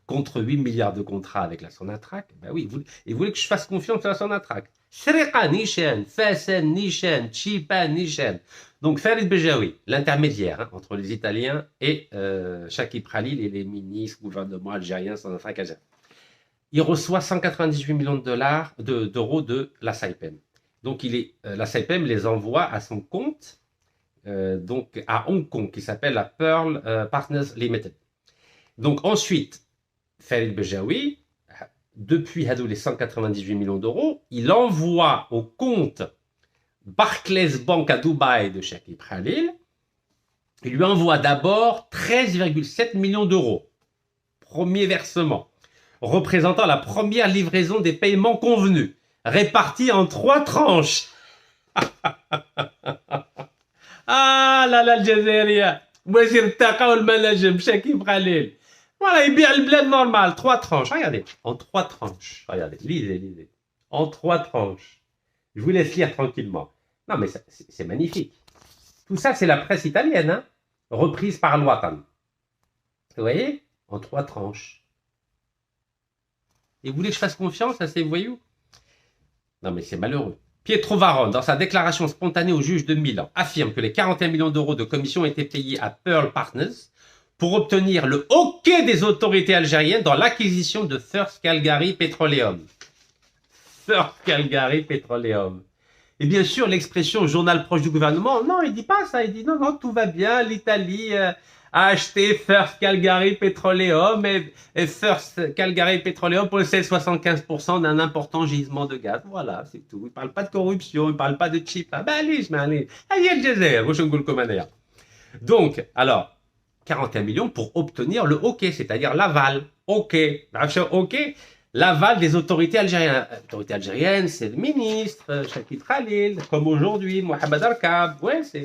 contre 8 milliards de contrats avec la Sonatrach. Ben oui, il voulait que je fasse confiance à la Sonatrach. Sriqa Nishan, Fassen Nishan, Chipa Nishan. Donc Farid Bejaoui, l'intermédiaire, hein, entre les Italiens et Chakib Khalil et les ministres, gouvernement algérien, Sonatrach, algérien. Il reçoit 198 millions d'euros de la Saipem. Donc la Saipem les envoie à son compte, donc à Hong Kong, qui s'appelle la Pearl Partners Limited. Donc ensuite, Farid Bejaoui, depuis les 198 millions d'euros, il envoie au compte Barclays Bank à Dubaï de Chakib Khalil, il lui envoie d'abord 13,7 millions d'euros. Premier versement, représentant la première livraison des paiements convenus, répartis en 3 tranches. Ah là là, l'Algérie, Wazir Taqa ou le Managem, Chakib Khalil. Voilà, il bien le bled normal, 3 tranches. Regardez, en 3 tranches. Regardez, lisez. En 3 tranches. Je vous laisse lire tranquillement. Non, mais c'est magnifique. Tout ça, c'est la presse italienne, hein. reprise par Al-Watan. Vous voyez? En 3 tranches. Et vous voulez que je fasse confiance à ces voyous? Non, mais c'est malheureux. Pietro Varone, dans sa déclaration spontanée au juge de Milan, affirme que les 41 millions d'euros de commission ont été payés à Pearl Partners pour obtenir le OK des autorités algériennes dans l'acquisition de First Calgary Petroleum. First Calgary Petroleum. Et bien sûr, l'expression journal proche du gouvernement, non, il dit pas ça, il dit non, non, tout va bien, l'Italie a acheté First Calgary Petroleum et First Calgary Petroleum possède 75% d'un important gisement de gaz. Voilà, c'est tout. Il ne parle pas de corruption, il ne parle pas de cheap. Ben allez, allez, allez, donc, alors, 41 millions pour obtenir le OK, c'est-à-dire l'aval. OK. OK. L'aval des autorités algériennes. L'autorité algérienne, c'est le ministre, Chakit Khalil, comme aujourd'hui, Mohamed Arkab. Ouais, c'est.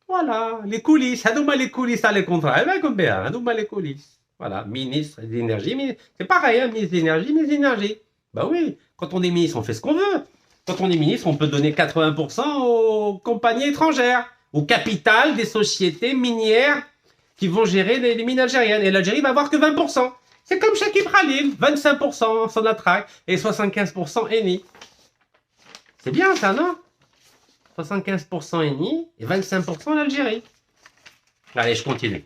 Voilà, les coulisses. Hadouma les coulisses à les contrats. Eh bien, comme bien, Hadouma les coulisses. Voilà, ministre de l'énergie. C'est pareil, hein, ministre de l'énergie, ministre de l'énergie. Ben oui, quand on est ministre, on fait ce qu'on veut. Quand on est ministre, on peut donner 80% aux compagnies étrangères, au capital des sociétés minières qui vont gérer les mines algériennes. Et l'Algérie va avoir que 20%. C'est comme Chakib Khalil, 25% Sonatrach et 75% Eni. C'est bien ça, non? 75% Eni et 25% l'Algérie. Allez, je continue.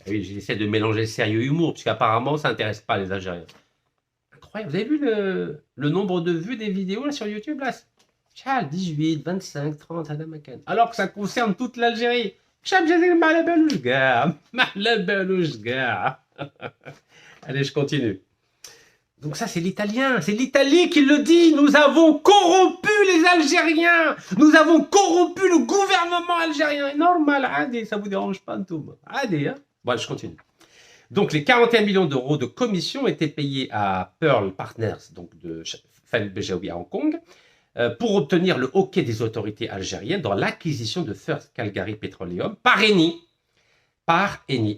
Oui, j'essaie de mélanger sérieux et humour, puisqu'apparemment, ça n'intéresse pas les Algériens. Incroyable, vous avez vu le nombre de vues des vidéos là, sur YouTube là? 18, 25, 30, alors que ça concerne toute l'Algérie. Allez, je continue. Donc ça, c'est l'italien. C'est l'Italie qui le dit. Nous avons corrompu les Algériens. Nous avons corrompu le gouvernement algérien. Normal, Adi, ça vous dérange pas tout. Adi, hein? Bon, je continue. Donc, les 41 millions d'euros de commission étaient payés à Pearl Partners, donc de Khalil Bejaoui à Hong Kong, pour obtenir le OK des autorités algériennes dans l'acquisition de First Calgary Petroleum par Eni,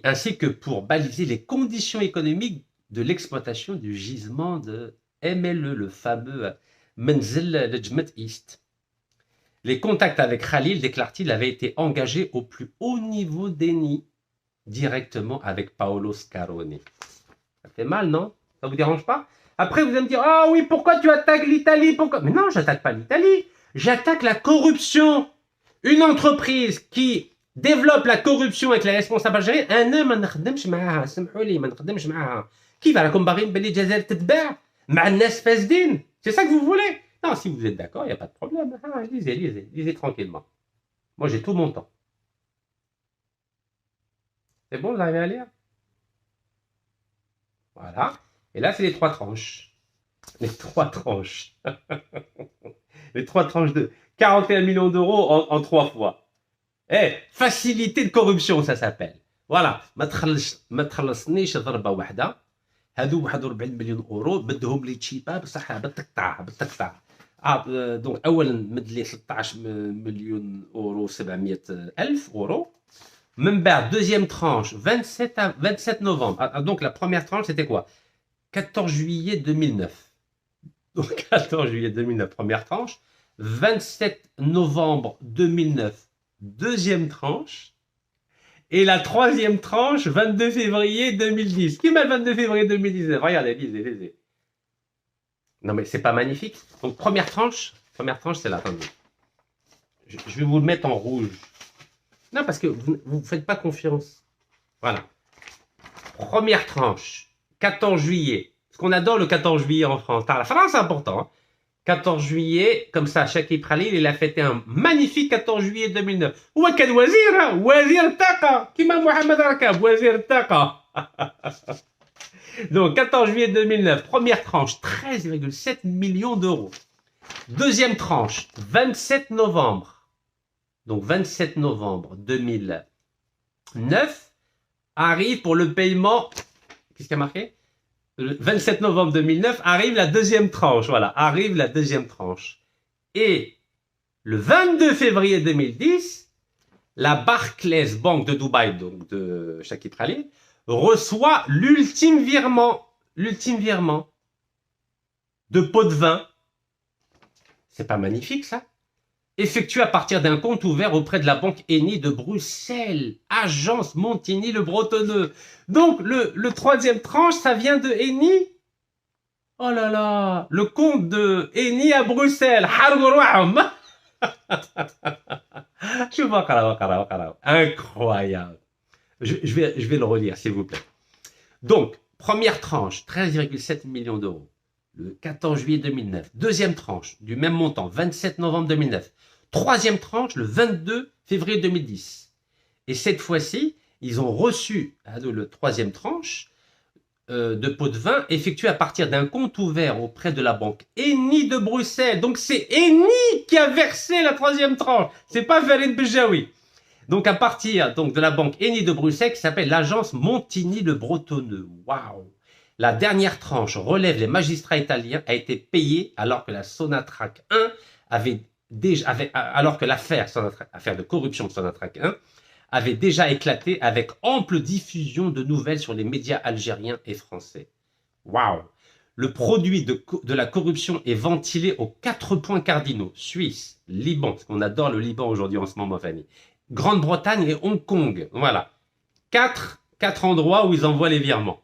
ainsi que pour baliser les conditions économiques de l'exploitation du gisement de MLE, le fameux Menzel Lejmet East. Les contacts avec Khalil, déclare-t-il, avaient été engagés au plus haut niveau d'Eni, directement avec Paolo Scaroni. Ça fait mal, non? Ça vous dérange pas? Après, vous allez me dire, ah oui, pourquoi tu attaques l'Italie? Pourquoi? Mais non, j'attaque pas l'Italie. J'attaque la corruption. Une entreprise qui développe la corruption avec les responsables algériens, أنا ما نخدمش معاها، سمحوا لي ما نخدمش معاها. كيف راكم باغيين باللي الجزائر تتباع مع الناس فاسدين؟ C'est ça que vous voulez? Non, si vous êtes d'accord, il n'y a pas de problème. Ah, lisez tranquillement. Moi, j'ai tout mon temps. C'est bon, vous arrivez à lire? Voilà. Et là, c'est les 3 tranches. Les 3 tranches. Les 3 tranches de 41 millions d'euros en 3 fois. Eh, facilité de corruption, ça s'appelle. Voilà. ما تخلصنيش ضربة واحدة. هادو 41 مليون اورو بدهم لي تشيبا بصح بالتقطاع. دونك اولا مد لي 16 مليون اورو 700 الف اورو. Même بعد, deuxième tranche, 27 novembre. Donc la première tranche, c'était quoi? 14 juillet 2009. Donc 14 juillet 2009, première tranche. 27 novembre 2009, deuxième tranche. Et la troisième tranche, 22 février 2010. Qui met le 22 février 2019? Regardez, lisez. Non mais c'est pas magnifique? Donc première tranche, c'est là. Attendez. Je vais vous le mettre en rouge. Non, parce que vous ne faites pas confiance. Voilà. Première tranche, 14 juillet. Parce qu'on adore le 14 juillet en France. La France, c'est important. Hein. 14 juillet, comme ça, Chakib Khalil, il a fêté un magnifique 14 juillet 2009. Ou quel wazir, wazir taqa, kima Mohamed Arkab, wazir taqa. Donc, 14 juillet 2009, première tranche, 13,7 millions d'euros. Deuxième tranche, 27 novembre. Donc 27 novembre 2009, arrive pour le paiement, qu'est-ce qu'il y a marqué? Le 27 novembre 2009, arrive la deuxième tranche, voilà, arrive la deuxième tranche. Et le 22 février 2010, la Barclays Bank de Dubaï, donc de Chakib Khalil, reçoit l'ultime virement de pot de vin. C'est pas magnifique ça? effectué à partir d'un compte ouvert auprès de la banque Eni de Bruxelles, agence Montigny-le Bretonneux. Donc, le troisième tranche, ça vient de Eni. Oh là là, le compte de Eni à Bruxelles. Incroyable. Je vais le relire, s'il vous plaît. Donc, première tranche, 13,7 millions d'euros, le 14 juillet 2009. Deuxième tranche, du même montant, 27 novembre 2009. Troisième tranche, le 22 février 2010. Et cette fois-ci, ils ont reçu le troisième tranche de pots de vin effectué à partir d'un compte ouvert auprès de la banque Eni de Bruxelles. Donc, c'est Eni qui a versé la troisième tranche. C'est pas Farid Bejaoui. Donc, à partir donc, de la banque Eni de Bruxelles, qui s'appelle l'agence Montigny-le Bretonneux. Waouh! La dernière tranche relève les magistrats italiens a été payée alors que la Sonatrach 1 alors que l'affaire de corruption de Sonatrach 1 avait déjà éclaté avec ample diffusion de nouvelles sur les médias algériens et français. Waouh! Le produit de la corruption est ventilé aux 4 points cardinaux. Suisse, Liban, parce qu'on adore le Liban aujourd'hui en ce moment, famille. Grande-Bretagne et Hong Kong. Voilà. Quatre endroits où ils envoient les virements.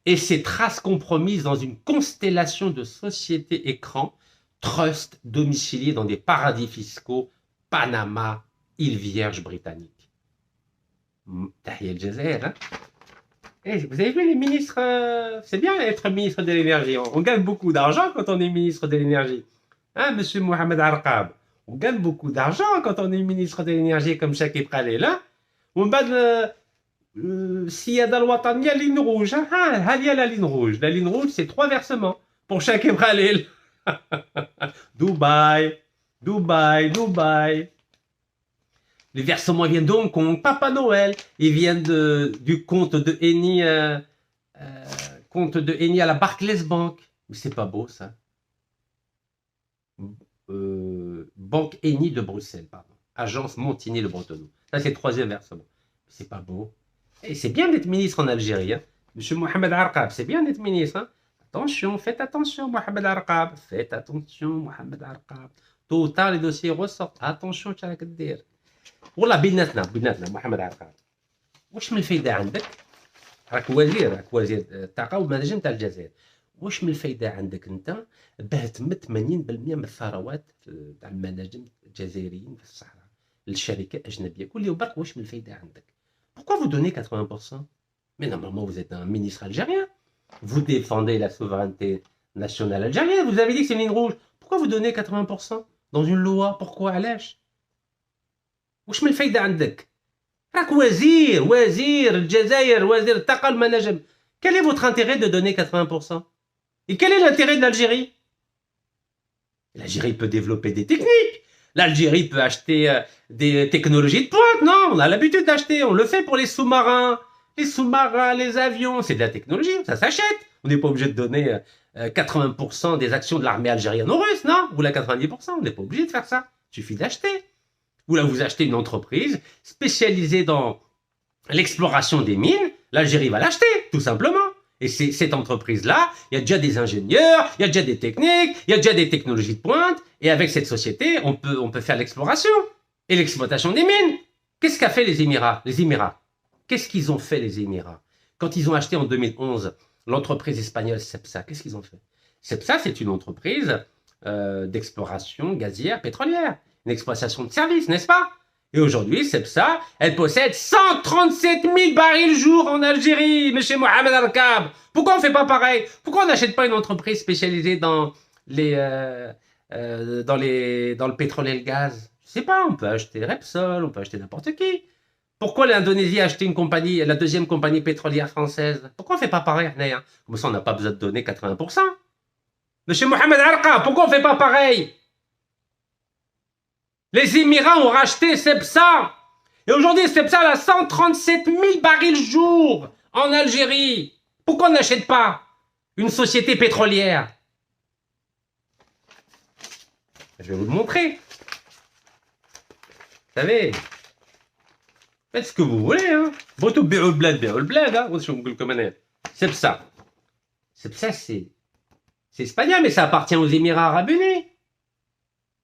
Et ces traces compromises dans une constellation de sociétés écrans, trusts domiciliés dans des paradis fiscaux, Panama, îles Vierges britanniques. Tahia El Jazer, hein? Vous avez vu les ministres, c'est bien être ministre de l'énergie. On gagne beaucoup d'argent quand on est ministre de l'énergie. Hein, monsieur Mohamed Arqab? On gagne beaucoup d'argent quand on est ministre de l'énergie comme Chakib Khalil, là. On bat Siyada al-Wataniya, ligne rouge. Hein? Ah, la ligne rouge. La ligne rouge, c'est 3 versements pour Chakib Khalil. Dubaï, Dubaï, Dubaï. Les versements viennent de Hong Kong, Papa Noël. Ils viennent du compte de Eni à la Barclays Bank. Mais c'est pas beau, ça. Banque Eni de Bruxelles, pardon. Agence Montigny-le Bretonneux. Ça, c'est le 3e versement. C'est pas beau. Et c'est bien d'être ministre en Algérie. Hein. Monsieur Mohamed Arqab, c'est bien d'être ministre. Hein. Attention, faites attention, Mohamed Arqab. Faites attention, Mohamed Arqab. Tôt ou tard, les dossiers ressortent. Attention, tu as dire. والله بيناتنا محمد عرقاب واش من الفايده عندك راك وزير الطاقه والمناجم تاع الجزائر واش من الفايده عندك انت باه تمد 80% من الثروات تاع المناجم الجزائريين في الصحراء للشركات اجنبيه قول لي برك واش من الفايده عندك pourquoi vous donnez 80% mais normalement vous êtes un ministre algérien vous défendez la souveraineté nationale algérienne vous avez dit que c'est une ligne rouge pourquoi vous donnez 80% dans une loi pourquoi علاش واش من الفايده عندك راك وزير الجزائر وزير الطاقه والمناجم quel est votre intérêt de donner 80% et quel est l'intérêt de l'Algérie l'Algérie peut développer des techniques l'Algérie peut acheter des technologies de pointe non on a l'habitude d'acheter on le fait pour les sous-marins les avions c'est de la technologie ça s'achète on n'est pas obligé de donner 80% des actions de l'armée algérienne aux Russes non ou la 90% on n'est pas obligé de faire ça il suffit d'acheter ou là, vous achetez une entreprise spécialisée dans l'exploration des mines, l'Algérie va l'acheter, tout simplement. Et cette entreprise-là, il y a déjà des ingénieurs, il y a déjà des techniques, il y a déjà des technologies de pointe. Et avec cette société, on peut faire l'exploration et l'exploitation des mines. Qu'est-ce qu'a fait les Émirats? Qu'est-ce qu'ils ont fait, les Émirats? Quand ils ont acheté en 2011 l'entreprise espagnole Cepsa, qu'est-ce qu'ils ont fait? Cepsa, c'est une entreprise d'exploration gazière, pétrolière. Une exploitation de service, n'est-ce pas? Et aujourd'hui, Cepsa, elle possède 137 000 barils jour en Algérie, monsieur Mohamed Arqab. Pourquoi on ne fait pas pareil? Pourquoi on n'achète pas une entreprise spécialisée dans le pétrole et le gaz? Je ne sais pas, on peut acheter Repsol, on peut acheter n'importe qui. Pourquoi l'Indonésie a acheté une compagnie, la 2e compagnie pétrolière française? Pourquoi on ne fait pas pareil? Comme ça, on n'a pas besoin de donner 80%. Monsieur Mohamed Arqab, pourquoi on ne fait pas pareil? Les Émirats ont racheté Cepsa. Et aujourd'hui, Cepsa a 137 000 barils jour en Algérie. Pourquoi on n'achète pas une société pétrolière? Je vais vous le montrer. Vous savez, faites ce que vous voulez. Hein. Cepsa. Cepsa, c'est espagnol, mais ça appartient aux Émirats Arabes Unis.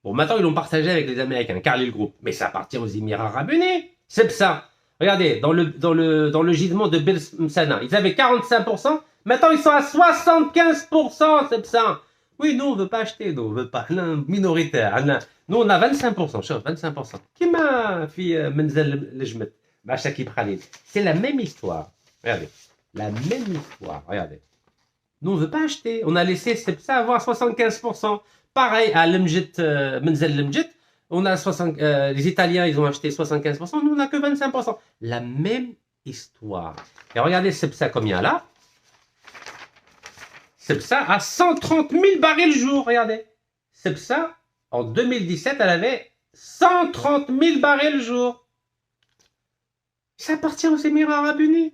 Bon, maintenant, ils l'ont partagé avec les Américains, Carlyle Group. Mais ça appartient aux Émirats Arabes Unis. C'est ça. Regardez, dans le gisement de Bir Msana, ils avaient 45%. Maintenant, ils sont à 75%, c'est ça. Oui, nous, on ne veut pas acheter, nous, on veut pas. Non, minoritaire. Nous, on a 25%, chef, 25%. Qui m'a fait Menzel Lejmet, Shakib Khalid. C'est la même histoire. Regardez. La même histoire. Regardez. Nous, on ne veut pas acheter. On a laissé ça avoir 75%. Pareil à Lemjet, Menzel Lemjet, on a 60, les Italiens, ils ont acheté 75%, nous, on n'a que 25%. La même histoire. Et regardez Cepsa combien là. Cepsa à 130 000 barils le jour, regardez. Cepsa, en 2017, elle avait 130 000 barils le jour. Ça appartient aux Émirats Arabes Unis.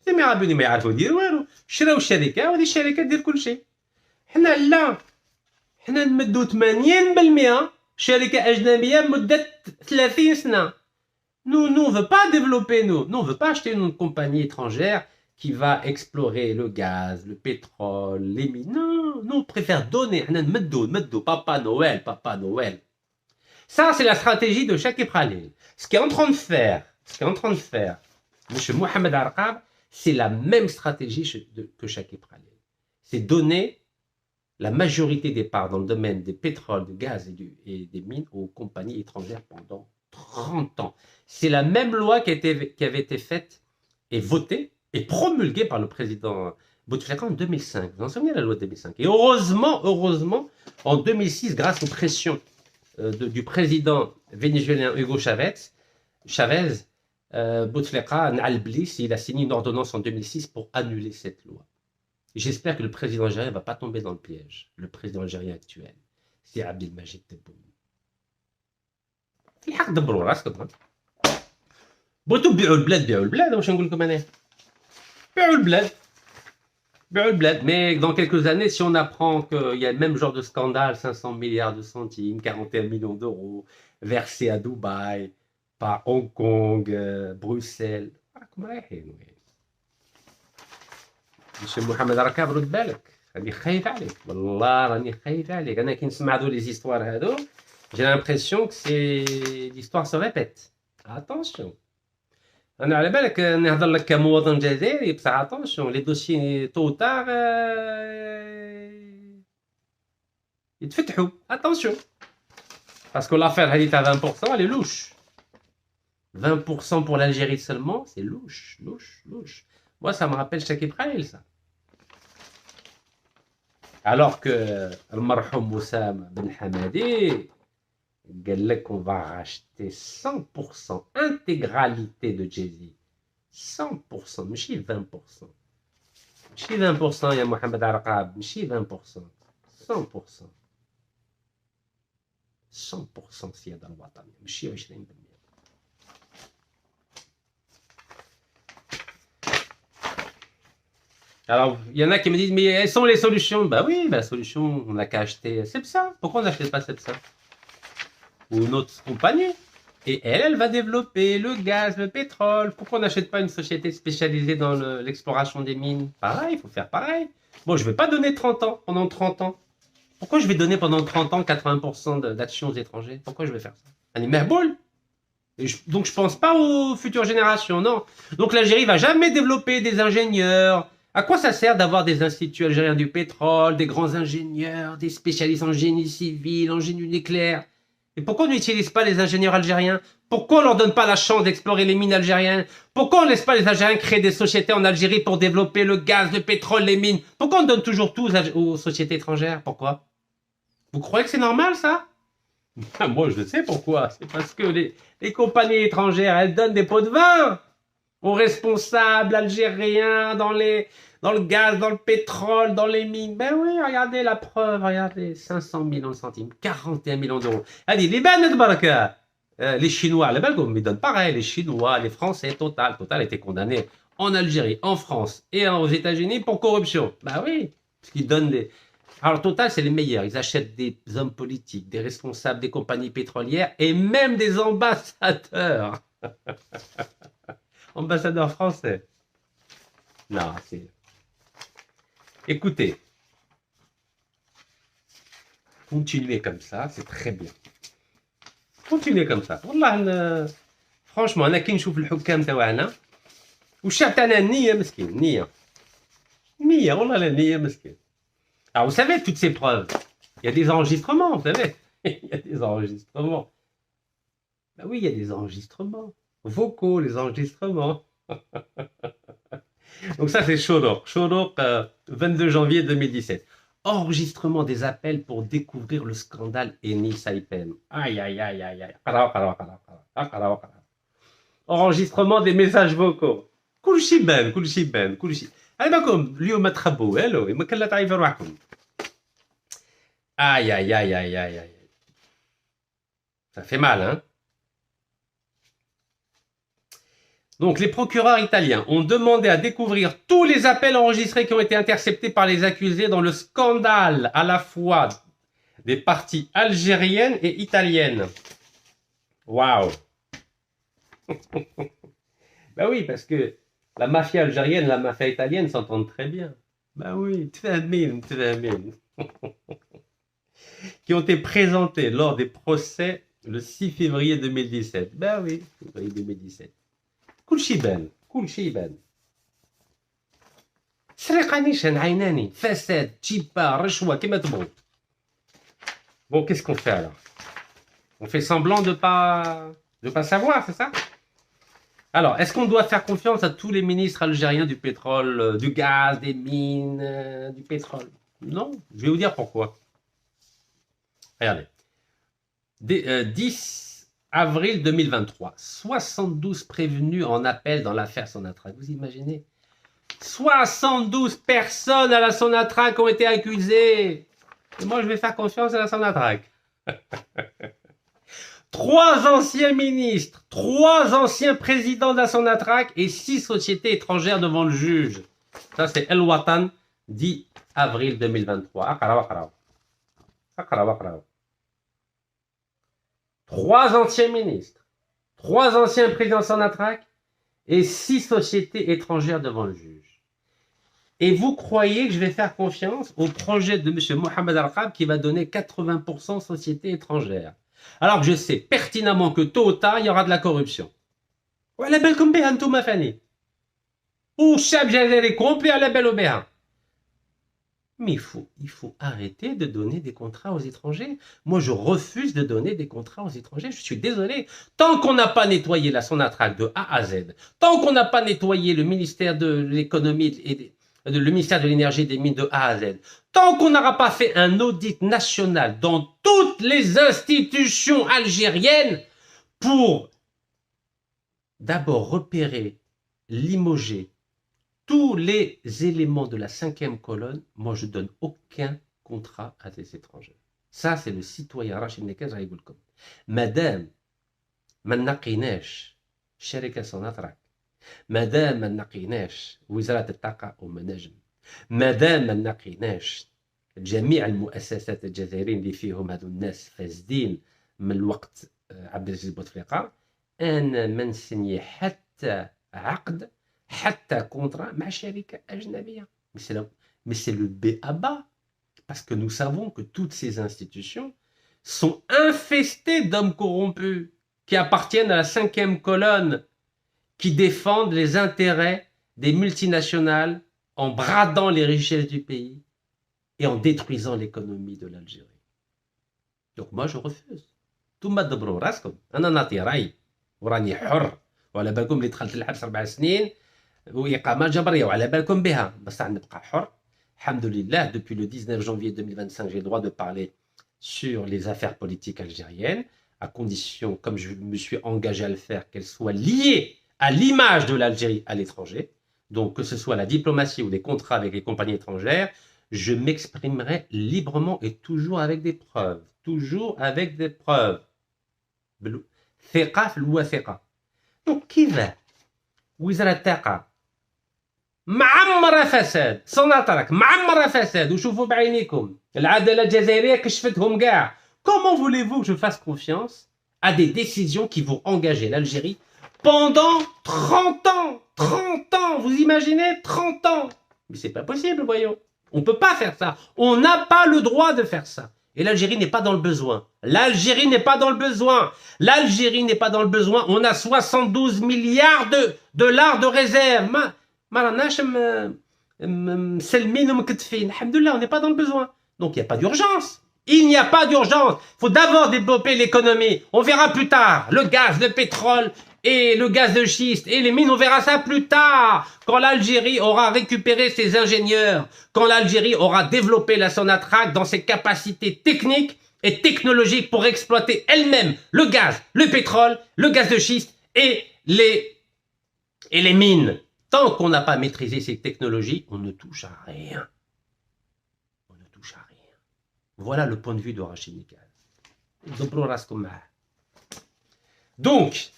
Les Émirats Arabes Unis ما يعرفوا يديروا والو. شراو الشركة وهذه الشركة دير كل شيء. حنا لا. حنا نمدوا 80% شركة أجنبية مدة 30 سنة. Nous, on ne veut pas développer, nous. Nous, on ne veut pas acheter une compagnie étrangère qui va explorer le gaz, le pétrole, les mines. Non, nous, on préfère donner. Papa Noël, Papa Noël. Ça, c'est la stratégie de Shakib Khalil. Ce qu'il est en train de faire, M. Mohamed Arqab, c'est la même stratégie que Shakib Khalil. C'est donner la majorité des parts dans le domaine des pétroles, du gaz et des mines aux compagnies étrangères pendant 30 ans. C'est la même loi qui avait été faite et votée et promulguée par le président Bouteflika en 2005. Vous vous en souvenez, la loi de 2005. Et heureusement, en 2006, grâce aux pressions du président vénézuélien Hugo Chavez, Bouteflika, il a signé une ordonnance en 2006 pour annuler cette loi. J'espère que le président algérien ne va pas tomber dans le piège. Le président algérien actuel, c'est Abdelmajid Tebboune. في الحق دبروا راسكم. بغيتو تبيعوا البلاد واش نقول لكم انا. بيعوا البلاد. Mais dans quelques années, si on apprend qu'il y a le même genre de scandale, 500 milliards de centimes, 41 millions d'euros versés à Dubaï, par Hong Kong, Bruxelles, راكم رايحين. Monsieur Mohamed Arqab, رد بالك. راني خايف عليك. والله راني خايف عليك. أنا كي نسمع هذو les histoires هذو, j'ai l'impression que l'histoire se répète. Attention. أنا على بالك نهضر لك كمواطن جزائري بصح attention, les dossiers tôt ou tard يتفتحوا. Attention. Parce que l'affaire هذه تاع 20%, elle est louche. 20% pour l'Algérie seulement, c'est louche. Moi, ça me rappelle Shakib Khalil, ça. Alors que le marhoum Moussam Ben Hamadi, on va racheter 100%, intégralité de Jay-Z. 100%, ماشي 20%. ماشي 20% يا محمد عرقاب, ماشي 20%. 100%. 100% سيادة الوطنية, ماشي 20%. Alors, il y en a qui me disent, mais quelles sont les solutions? Bah oui, la solution, on n'a qu'à acheter Cepsa. Pourquoi on n'achète pas Cepsa? Ou une autre compagnie. Et elle va développer le gaz, le pétrole. Pourquoi on n'achète pas une société spécialisée dans l'exploration des mines? Pareil, il faut faire pareil. Bon, je ne vais pas donner 30 ans, pendant 30 ans. Pourquoi je vais donner pendant 30 ans 80% d'actions aux étrangers? Pourquoi je vais faire ça? On est merboule. Donc, je ne pense pas aux futures générations, non. Donc, l'Algérie ne va jamais développer des ingénieurs. À quoi ça sert d'avoir des instituts algériens du pétrole, des grands ingénieurs, des spécialistes en génie civil, en génie nucléaire? Et pourquoi on n'utilise pas les ingénieurs algériens? Pourquoi on ne leur donne pas la chance d'explorer les mines algériennes? Pourquoi on ne laisse pas les Algériens créer des sociétés en Algérie pour développer le gaz, le pétrole, les mines? Pourquoi on donne toujours tout aux sociétés étrangères? Pourquoi? Vous croyez que c'est normal, ça? Moi, je sais pourquoi. C'est parce que les compagnies étrangères, elles donnent des pots de vin aux responsables algériens dans le gaz, dans le pétrole, dans les mines. Ben oui, regardez la preuve, regardez, 500 millions de centimes, 41 millions d'euros. Allez, les Banet Baraka, les Chinois, les Belges, ils donnent pareil, les Chinois, les Français, Total était condamné en Algérie, en France et aux États-Unis pour corruption. Ben oui, parce qu'ils donnent des... Alors Total, c'est les meilleurs, ils achètent des hommes politiques, des responsables des compagnies pétrolières et même des ambassadeurs. Ambassadeur français. Non, c'est... Écoutez. Continuez comme ça, c'est très bien. Continuez comme ça. والله franchement انا كي نشوف الحكام تاعنا والشعب تاعنا نيه مسكين نيه والله لا نيه مسكين. Alors vous savez toutes ces preuves, il y a des enregistrements, vous savez. Il y a des enregistrements. Ben oui, il y a des enregistrements vocaux, les enregistrements. Donc ça c'est Shoroq 22 janvier 2017. Enregistrement des appels pour découvrir le scandale Eni Saipem. Aïe, aïe, aïe, aïe, aïe. Enregistrement des messages vocaux. كل شيء بان كل شيء بان كل شيء. على بالكم اليوم تخبوا الو ما كان لا تعرفوا روحكم. Aïe, aïe, aïe, aïe, aïe, aïe. Ça fait mal, hein? Donc, les procureurs italiens ont demandé à découvrir tous les appels enregistrés qui ont été interceptés par les accusés dans le scandale à la fois des parties algériennes et italiennes. Waouh! Ben oui, parce que la mafia algérienne et la mafia italienne s'entendent très bien. Ben oui, tfahmin. Qui ont été présentés lors des procès le 6 février 2017. Ben oui, février 2017. كل شيء بان كل شيء بان سرقة نيشان عيناني فساد تشيبا رشوة كما تبغوا. Bon, qu'est-ce qu'on fait alors? On fait semblant de pas savoir, c'est ça? Alors, est-ce qu'on doit faire confiance à tous les ministres algériens du pétrole, du gaz, des mines, du pétrole? Non, je vais vous dire pourquoi. Regardez. 10 avril 2023, 72 prévenus en appel dans l'affaire Sonatrach. Vous imaginez? 72 personnes à la Sonatrach ont été accusées. Et moi, je vais faire confiance à la Sonatrach. 3 anciens ministres, 3 anciens présidents de la Sonatrach et 6 sociétés étrangères devant le juge. Ça, c'est El Watan, 10 avril 2023. 3 anciens ministres, 3 anciens présidents de Sonatrach et 6 sociétés étrangères devant le juge. Et vous croyez que je vais faire confiance au projet de M. Mohamed Al-Khab qui va donner 80% sociétés étrangères, alors que je sais pertinemment que tôt ou tard, il y aura de la corruption. وعلى بالكم بها انتم فاني والشعب الجزائري complet على بالو بها. Mais il faut arrêter de donner des contrats aux étrangers. Moi, je refuse de donner des contrats aux étrangers. Je suis désolé. Tant qu'on n'a pas nettoyé la Sonatrach de A à Z, tant qu'on n'a pas nettoyé le ministère de l'économie et le ministère de l'énergie et des mines de A à Z, tant qu'on n'aura pas fait un audit national dans toutes les institutions algériennes pour d'abord repérer, limoger tous les éléments de la 5e colonne, moi je donne aucun contrat à des étrangers. Ça c'est le citoyen Rachid Nekaz Raïboulkom. Madame, ما نقيناش شركة سوناتراك، مادام ما نقيناش وزارة الطاقة والمناجم، مادام ما نقيناش جميع المؤسسات الجزائريين اللي فيهم هذو الناس فاسدين من الوقت عبد العزيز بوتفليقة، أنا ما نسني حتى عقد حتى contrat مع شركة أجنبية. Mais c'est le b.a.-ba, parce que nous savons que toutes ces institutions sont infestées d'hommes corrompus qui appartiennent à la 5e colonne, qui défendent les intérêts des multinationales en bradant les richesses du pays et en détruisant l'économie de l'Algérie. Donc moi je refuse. ثم دبروا راسكم، أنا نعطي رأي وراني حر، وعلى بالكم اللي دخلت الحبس 4 سنين وإقامة جبرية وعلى بالكم بها، بس نبقى حر. Alhamdoulilah, depuis le 19 janvier 2025, j'ai le droit de parler sur les affaires politiques algériennes, à condition, comme je me suis engagé à le faire, qu'elles soient liées à l'image de l'Algérie à l'étranger. Donc, que ce soit la diplomatie ou des contrats avec les compagnies étrangères, je m'exprimerai librement et toujours avec des preuves. Toujours avec des preuves. ثقة في الوثيقة. Donc, كيف وزارة الطاقة معمرة فساد، سوناتراك معمرة فساد وشوفوا بعينيكم العدالة الجزائرية كشفتهم كاع. Comment voulez-vous que je fasse confiance à des décisions qui vont engager l'Algérie pendant 30 ans? 30 ans, vous imaginez? 30 ans. Mais c'est pas possible, voyons. On ne peut pas faire ça. On n'a pas le droit de faire ça. Et l'Algérie n'est pas dans le besoin. L'Algérie n'est pas dans le besoin. L'Algérie n'est pas dans le besoin. On a 72 milliards de dollars de réserve. Alhamdoulilah, on n'est pas dans le besoin. Donc il n'y a pas d'urgence. Il n'y a pas d'urgence. Il faut d'abord développer l'économie. On verra plus tard. Le gaz, le pétrole et le gaz de schiste et les mines, on verra ça plus tard. Quand l'Algérie aura récupéré ses ingénieurs, quand l'Algérie aura développé la Sonatrach dans ses capacités techniques et technologiques pour exploiter elle-même le gaz, le pétrole, le gaz de schiste et les mines. Tant qu'on n'a pas maîtrisé ces technologies, on ne touche à rien. On ne touche à rien. Voilà le point de vue de Rachid Nikal. Donc,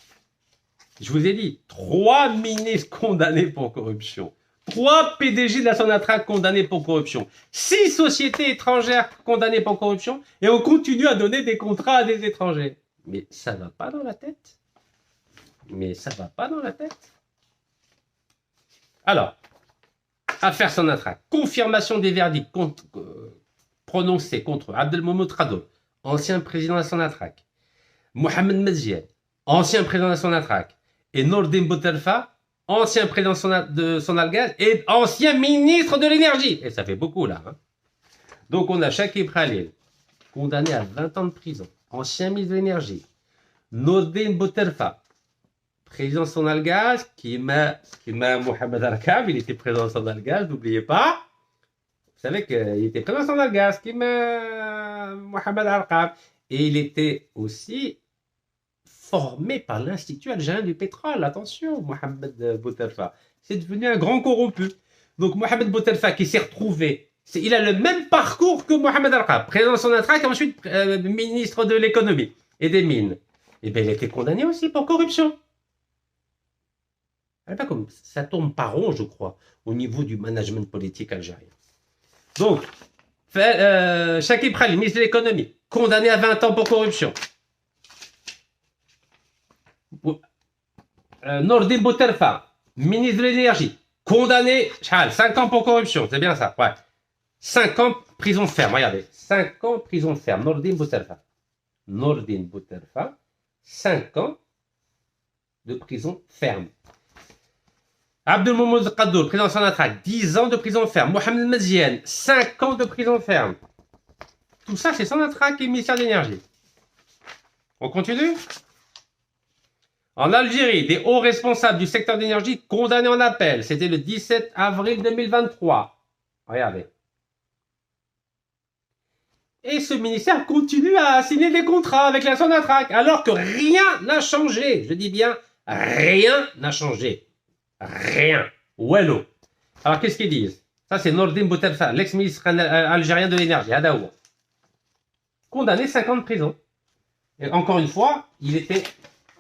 je vous ai dit, 3 ministres condamnés pour corruption, 3 PDG de la Sonatrach condamnés pour corruption, 6 sociétés étrangères condamnées pour corruption, et on continue à donner des contrats à des étrangers. Mais ça ne va pas dans la tête. Mais ça ne va pas dans la tête. Alors, affaire Sonatrach, confirmation des verdicts prononcés contre Abdelmomoud Radoul, ancien président de la Sonatrach, Mohamed Medziane, ancien président de la Sonatrach, et Nordin Boutelfa, ancien président de Sonalgaz et ancien ministre de l'énergie. Et ça fait beaucoup là. Hein. Donc on a Chakib Khalil, condamné à 20 ans de prison, ancien ministre de l'énergie. Nordin Boutelfa, président de Sonalgaz, qui m'a Mohamed Arkab, il était président de Sonalgaz, n'oubliez pas. Vous savez qu'il était président de Sonalgaz, qui m'a Mohamed Arkab. Et il était aussi formé par l'Institut algérien du pétrole. Attention, Mohamed Boutelfa. C'est devenu un grand corrompu. Donc Mohamed Boutelfa qui s'est retrouvé, il a le même parcours que Mohamed Arkab, président de Sonatrach et ensuite ministre de l'économie et des mines. Et bien il a été condamné aussi pour corruption. Pas comme ça tourne pas rond, je crois, au niveau du management politique algérien. Donc, Chakib Khalil, ministre de l'économie, condamné à 20 ans pour corruption. Nordin Boutelfa, ministre de l'énergie, condamné 5 ans pour corruption, c'est bien ça, ouais. 5 ans prison ferme, regardez, 5 ans prison ferme, Nordin Boutelfa. Nordin Boutelfa, 5 ans de prison ferme. Abdelmomoud Radoul, président de Sonatrach, 10 ans de prison ferme. Mohamed Medziane, 5 ans de prison ferme. Tout ça, c'est Sonatrach et le ministère de l'Énergie. On continue? En Algérie, des hauts responsables du secteur d'énergie condamnés en appel. C'était le 17 avril 2023. Regardez. Et ce ministère continue à signer des contrats avec la Sonatrach, alors que rien n'a changé. Je dis bien, rien n'a changé. Rien. Wallo. Alors, qu'est-ce qu'ils disent? Ça, c'est Nordin Boutelfa, l'ex-ministre algérien de l'énergie, Adaoua. Condamné 5 ans de prison. Et encore une fois, il était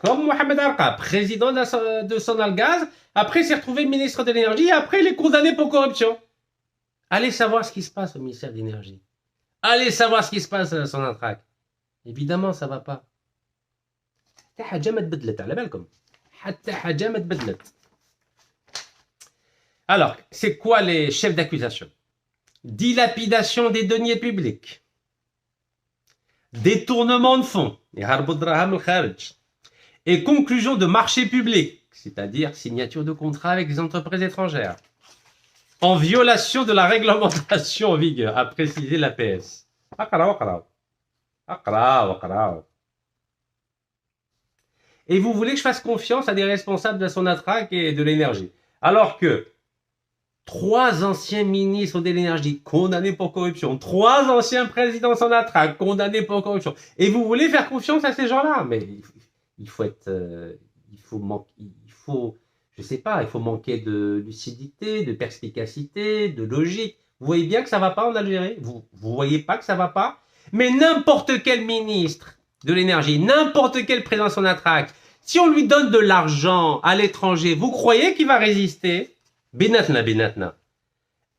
comme Mohamed Arkab, président de Sonalgaz. Après, il s'est retrouvé ministre de l'énergie. Et après, il est condamné pour corruption. Allez savoir ce qui se passe au ministère de l'énergie. Allez savoir ce qui se passe à la Sonatrach. Évidemment, ça ne va pas. Alors, c'est quoi les chefs d'accusation? Dilapidation des deniers publics, détournement de fonds, et conclusion de marchés publics, c'est-à-dire signature de contrats avec des entreprises étrangères, en violation de la réglementation en vigueur, a précisé l'APS. Et vous voulez que je fasse confiance à des responsables de la Sonatrach et de l'énergie, alors que 3 anciens ministres de l'énergie condamnés pour corruption, 3 anciens présidents Sonatrach condamnés pour corruption. Et vous voulez faire confiance à ces gens-là? Mais il faut être, je sais pas, il faut manquer de lucidité, de perspicacité, de logique. Vous voyez bien que ça va pas en Algérie? Vous voyez pas que ça va pas? Mais n'importe quel ministre de l'énergie, n'importe quel président Sonatrach, si on lui donne de l'argent à l'étranger, vous croyez qu'il va résister? بيناتنا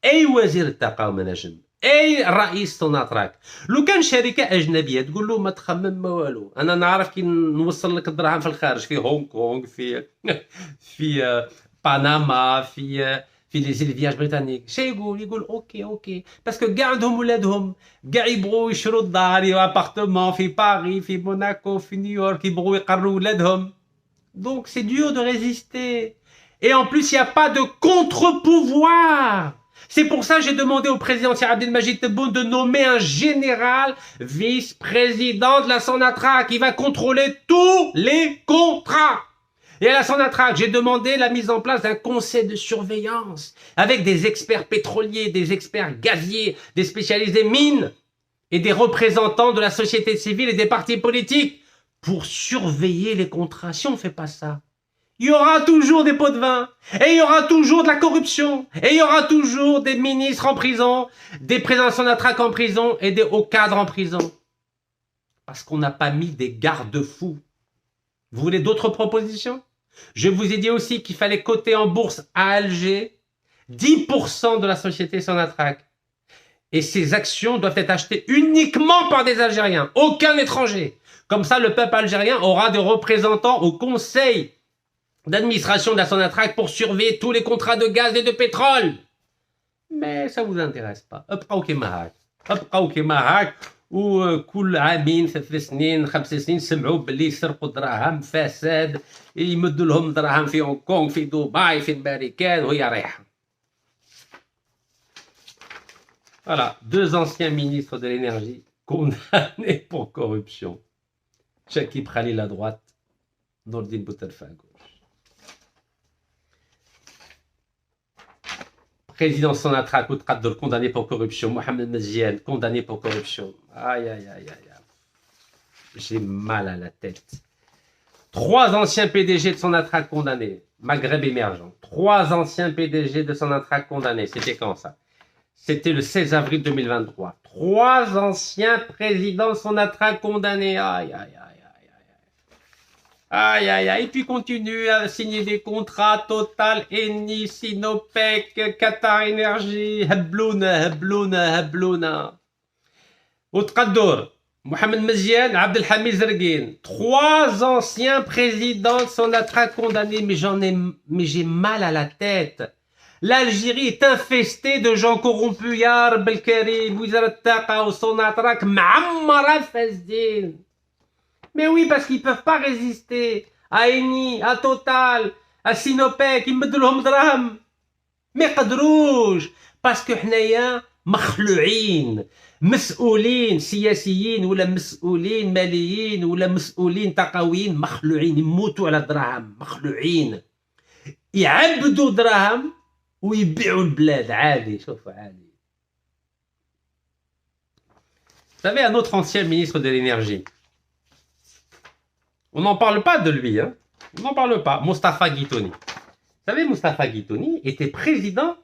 اي وزير الطاقه ومناجم اي رئيس سوناتراك لو كان شركه اجنبيه تقول له ما تخمم ما والو انا نعرف كي نوصل لك الدراهم في الخارج في هونغ كونغ في بنما في في les élevages britanniques. يقول اوكي باسكو كاع عندهم ولادهم كاع يبغوا يشروا الدار ابارتمون في باريس في موناكو في نيويورك يبغوا يقروا ولادهم. Donc c'est dur de résister. Et en plus il n'y a pas de contre-pouvoir. C'est pour ça que j'ai demandé au président Abdelmajid Tebboune de nommer un général vice-président de la Sonatrach qui va contrôler tous les contrats. Et à la Sonatrach, j'ai demandé la mise en place d'un conseil de surveillance avec des experts pétroliers, des experts gaziers, des spécialisés mines et des représentants de la société civile et des partis politiques pour surveiller les contrats. Si on ne fait pas ça, il y aura toujours des pots de vin, et il y aura toujours de la corruption, et il y aura toujours des ministres en prison, des présidents de Sonatrach en prison et des hauts cadres en prison. Parce qu'on n'a pas mis des garde-fous. Vous voulez d'autres propositions? Je vous ai dit aussi qu'il fallait coter en bourse à Alger 10% de la société Sonatrach. Et ces actions doivent être achetées uniquement par des Algériens, aucun étranger. Comme ça, le peuple algérien aura des représentants au conseil d'administration de la Sonatrach pour surveiller tous les contrats de gaz et de pétrole. Mais ça ne vous intéresse pas. وكل عامين 3 سنين 5 سنين سمعوا باللي يسرقوا دراهم فساد يمدوا لهم دراهم في هونغ كونغ في دبي في الامريكان وهي رايحه. Voilà, 2 anciens ministres de l'énergie condamnés pour corruption. Chakib Khalil à droite, Nordine Boutelfa à gauche. Président Sonatrach ou Tqaddour condamné pour corruption. Mohamed Meziane condamné pour corruption. Aïe. J'ai mal à la tête. 3 anciens PDG de Sonatrach condamnés. Maghreb émergent. 3 anciens PDG de Sonatrach condamnés. C'était quand ça? C'était le 16 avril 2023. 3 anciens présidents de Sonatrach condamnés. Aïe. Et puis continue à signer des contrats Total, Eni, Sinopec, Qatar Énergie, Hablouna. Au Tqaddour, Mohamed Meziane, Abdelhamid Zerguine. 3 anciens présidents de Sonatrach condamnés, mais j'ai mal à la tête. L'Algérie est infestée de gens corrompus. Ya Rab el-Karim, Wizara Taqa ou Sonatrach, Ma'ammara Fazdin. Mais oui, parce qu'ils ne peuvent pas résister à Eni, à Total, à Sinopec, ils me donnent drame. Mais قدروش parce que حنايا مخلوعين مسؤولين سياسيين ولا مسؤولين ماليين ولا مسؤولين تقويين مخلوعين يموتوا على الدراهم مخلوعين يعبدوا دراهم ويبيعوا البلاد عادي شوفوا عادي. Vous savez, un autre ancien ministre de l'énergie. On n'en parle pas de lui, hein. On n'en parle pas. Mostafa Guitouni. Vous savez, Mostafa Guitouni était président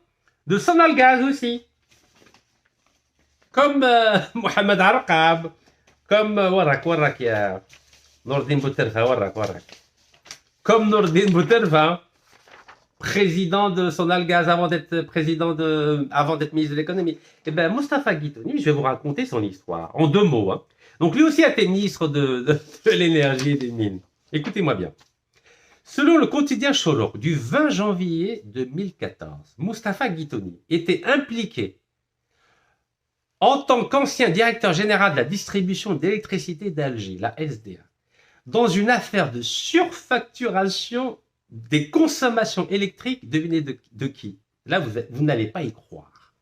de Sonalgaz aussi. Comme Mohamed Arqab, comme Warrak ya Nordine Boutelfa, Warrak. Comme Nordine Boutelfa, président de Sonalgaz avant d'être ministre de l'économie. Eh bien, Mostafa Guitouni, je vais vous raconter son histoire en 2 mots, hein. Donc lui aussi a été ministre de l'énergie et des mines. Écoutez-moi bien. Selon le quotidien Cholok du 20 janvier 2014, Mostafa Guitouni était impliqué en tant qu'ancien directeur général de la distribution d'électricité d'Alger, la SDA, dans une affaire de surfacturation des consommations électriques, devinez de qui? Là, vous n'allez pas y croire.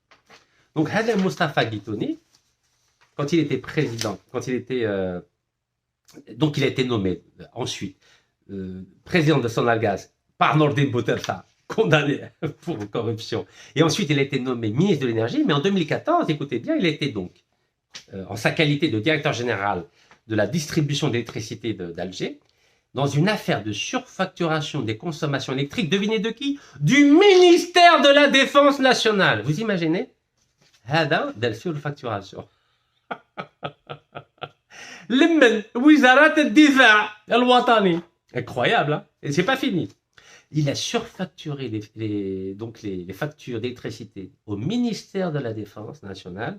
Donc, Hadem Mostafa Guitouni, quand il était président, donc il a été nommé ensuite président de Sonalgaz par Nordine Boutelfa, condamné pour corruption. Et ensuite, il a été nommé ministre de l'énergie, mais en 2014, écoutez bien, il était donc, en sa qualité de directeur général de la distribution d'électricité d'Alger, dans une affaire de surfacturation des consommations électriques, devinez de qui? Du ministère de la Défense nationale. Vous imaginez? Hada de la surfacturation. Incroyable, hein? Et c'est pas fini. Il a surfacturé les factures d'électricité au ministère de la Défense nationale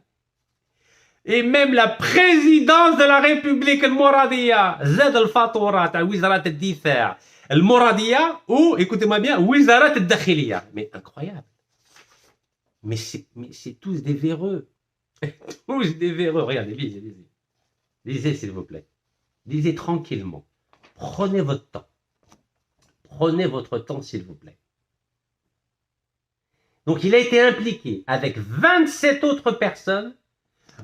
et même la présidence de la République, le Moradia, Zed al-Fatourat, Wizarat al-Difa, le Moradia ou, écoutez-moi bien, Wizarat al-Dakhiliya. Mais incroyable. Mais c'est tous des véreux. Tous des véreux. Regardez, lisez, lisez. Lisez, s'il vous plaît. Lisez tranquillement. Prenez votre temps. Prenez votre temps, s'il vous plaît. Donc, il a été impliqué avec 27 autres personnes